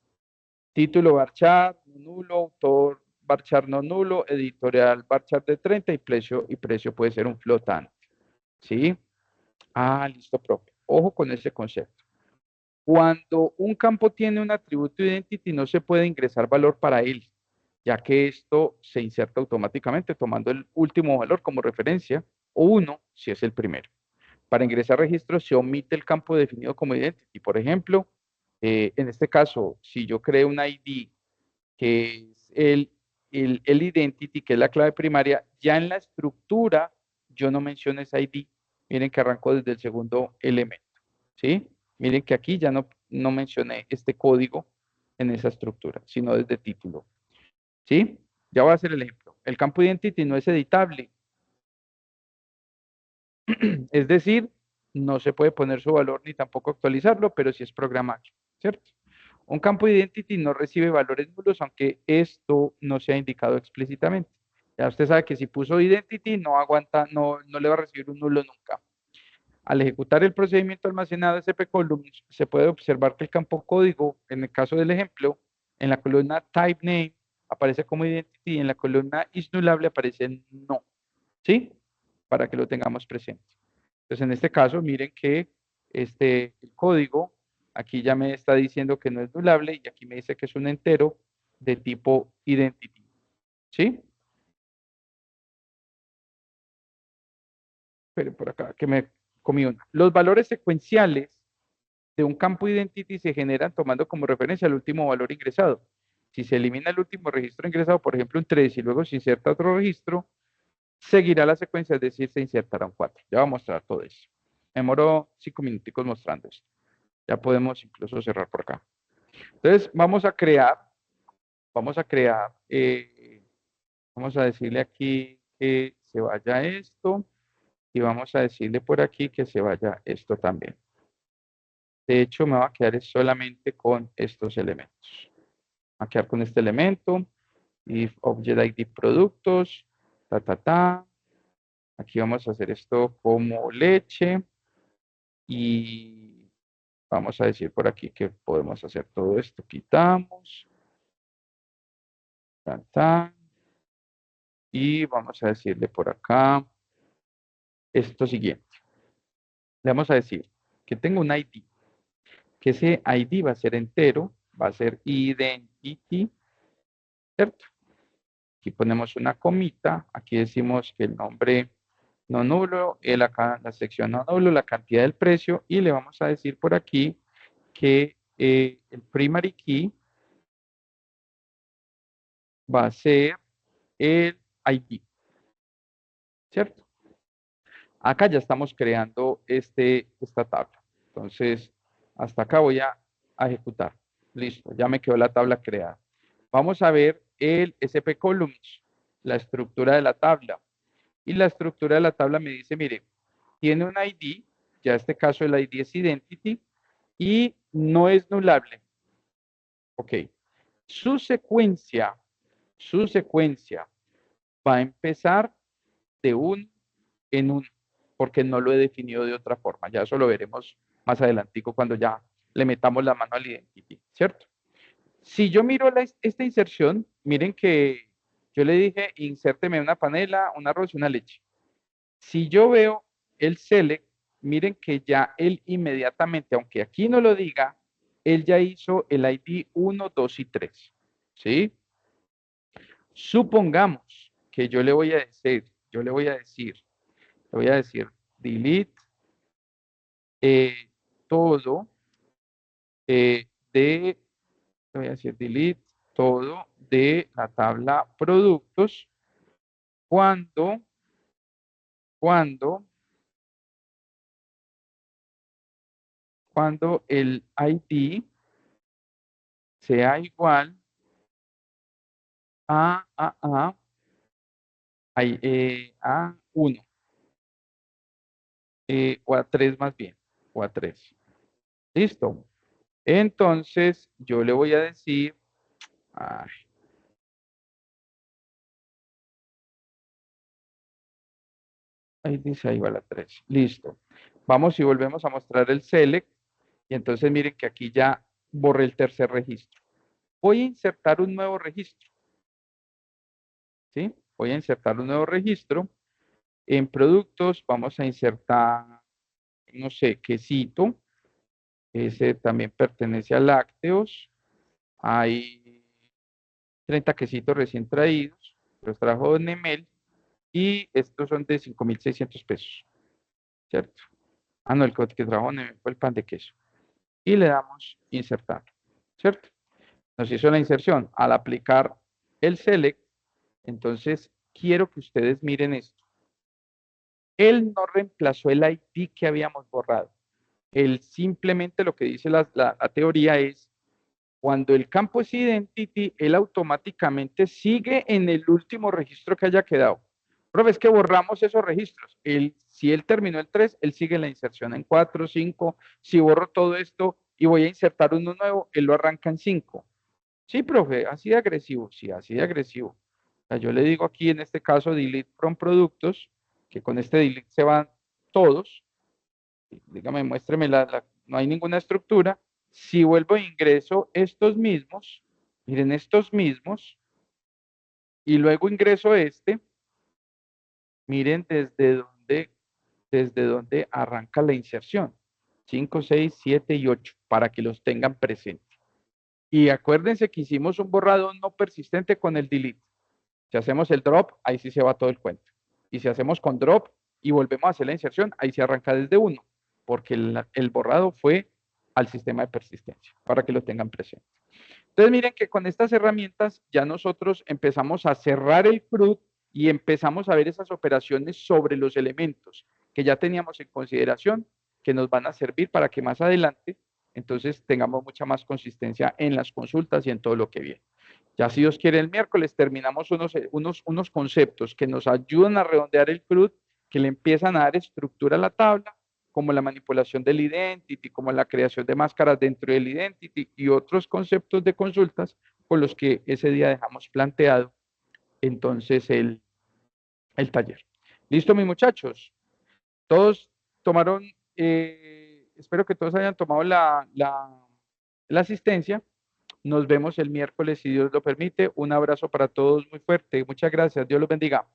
Título varchar, nulo, autor varchar no nulo, editorial varchar de 30 y precio puede ser un flotante. ¿Sí? Ah, listo, profe. Ojo con ese concepto. Cuando un campo tiene un atributo identity, no se puede ingresar valor para él, ya que esto se inserta automáticamente tomando el último valor como referencia o 1 si es el primero. Para ingresar registros se omite el campo definido como identity. Por ejemplo, en este caso, si yo creo un ID que es el identity, que es la clave primaria, ya en la estructura yo no menciono ese ID. Miren que arrancó desde el segundo elemento, ¿sí? Miren que aquí ya no mencioné este código en esa estructura, sino desde título, ¿sí? Ya voy a hacer el ejemplo. El campo identity no es editable, es decir, no se puede poner su valor ni tampoco actualizarlo, pero sí es programable, ¿cierto? Un campo identity no recibe valores nulos, aunque esto no sea indicado explícitamente. Ya usted sabe que si puso identity, no aguanta, no le va a recibir un nulo nunca. Al ejecutar el procedimiento almacenado SP-columns, se puede observar que el campo código, en el caso del ejemplo, en la columna type name aparece como identity y en la columna isnullable aparece no, ¿sí? Para que lo tengamos presente. Entonces, en este caso, miren que el código aquí ya me está diciendo que no es nullable y aquí me dice que es un entero de tipo identity. ¿Sí? Pero por acá, que me comí una. Los valores secuenciales de un campo identity se generan tomando como referencia el último valor ingresado. Si se elimina el último registro ingresado, por ejemplo, un 3 y luego se inserta otro registro, seguirá la secuencia, es decir, se insertará un 4. Ya voy a mostrar todo eso. Me demoro 5 minuticos mostrando esto. Ya podemos incluso cerrar por acá. Entonces, vamos a decirle aquí que se vaya esto y vamos a decirle por aquí que se vaya esto también. De hecho, me va a quedar solamente con estos elementos. Va a quedar con este elemento, if object ID productos, ta. Aquí vamos a hacer esto como leche y vamos a decir por aquí que podemos hacer todo esto. Quitamos, ta. Y vamos a decirle por acá esto siguiente. Le vamos a decir que tengo un ID, que ese ID va a ser entero, va a ser identity, ¿cierto? Aquí ponemos una comita, aquí decimos que el nombre no nulo, la sección no nulo, la cantidad del precio, y le vamos a decir por aquí que el primary key va a ser el ID, ¿cierto? Acá ya estamos creando esta tabla. Entonces, hasta acá voy a ejecutar. Listo, ya me quedó la tabla creada. Vamos a ver el SP Columns, la estructura de la tabla. Y la estructura de la tabla me dice, mire, tiene un ID, ya este caso el ID es identity, y no es nullable. Ok. Su secuencia va a empezar de un en un, porque no lo he definido de otra forma. Ya eso lo veremos más adelantico cuando ya le metamos la mano al identity, ¿cierto? Si yo miro esta inserción, miren que yo le dije, insérteme una panela, un arroz y una leche. Si yo veo el select, miren que ya él inmediatamente, aunque aquí no lo diga, él ya hizo el ID 1, 2 y 3. ¿Sí? Supongamos que yo le voy a decir, delete todo le voy a decir delete todo de la tabla productos cuando, cuando, cuando el ID sea igual a 1 o a 3 más bien, o a 3. Listo. Entonces yo le voy a decir, ahí dice ahí va la 3. Listo. Vamos y volvemos a mostrar el select. Y entonces miren que aquí ya borré el tercer registro. Voy a insertar un nuevo registro. ¿Sí? Voy a insertar un nuevo registro. En productos vamos a insertar, no sé, quesito. Ese también pertenece a lácteos. Hay 30 quesitos recién traídos. Los trajo Don Nemel. Y estos son de 5.600 pesos. ¿Cierto? Ah, no, el que trajo Don Nemel fue el pan de queso. Y le damos insertar. ¿Cierto? Nos hizo la inserción. Al aplicar el select, entonces quiero que ustedes miren esto. Él no reemplazó el ID que habíamos borrado. Él simplemente lo que dice la teoría es, cuando el campo es identity, él automáticamente sigue en el último registro que haya quedado. Profe, es que borramos esos registros. Si él terminó el 3, él sigue la inserción en 4, 5. Si borro todo esto y voy a insertar uno nuevo, él lo arranca en 5. Sí, profe, así de agresivo. Sí, así de agresivo. O sea, yo le digo aquí en este caso delete from productos, que con este delete se van todos. Dígame, muéstreme no hay ninguna estructura. Si vuelvo e ingreso estos mismos, miren estos mismos, y luego ingreso miren desde dónde arranca la inserción. 5, 6, 7 y 8, para que los tengan presentes. Y acuérdense que hicimos un borrado no persistente con el delete. Si hacemos el drop, ahí sí se va todo el cuento. Y si hacemos con drop y volvemos a hacer la inserción, ahí se arranca desde 1, porque el borrado fue al sistema de persistencia, para que lo tengan presente. Entonces miren que con estas herramientas ya nosotros empezamos a cerrar el CRUD y empezamos a ver esas operaciones sobre los elementos que ya teníamos en consideración, que nos van a servir para que más adelante entonces tengamos mucha más consistencia en las consultas y en todo lo que viene. Ya si Dios quiere el miércoles terminamos unos conceptos que nos ayudan a redondear el CRUD, que le empiezan a dar estructura a la tabla, como la manipulación del identity, como la creación de máscaras dentro del identity y otros conceptos de consultas con los que ese día dejamos planteado entonces el taller. ¿Listo, mis muchachos? Todos tomaron, espero que todos hayan tomado la asistencia. Nos vemos el miércoles, si Dios lo permite. Un abrazo para todos muy fuerte. Muchas gracias. Dios los bendiga.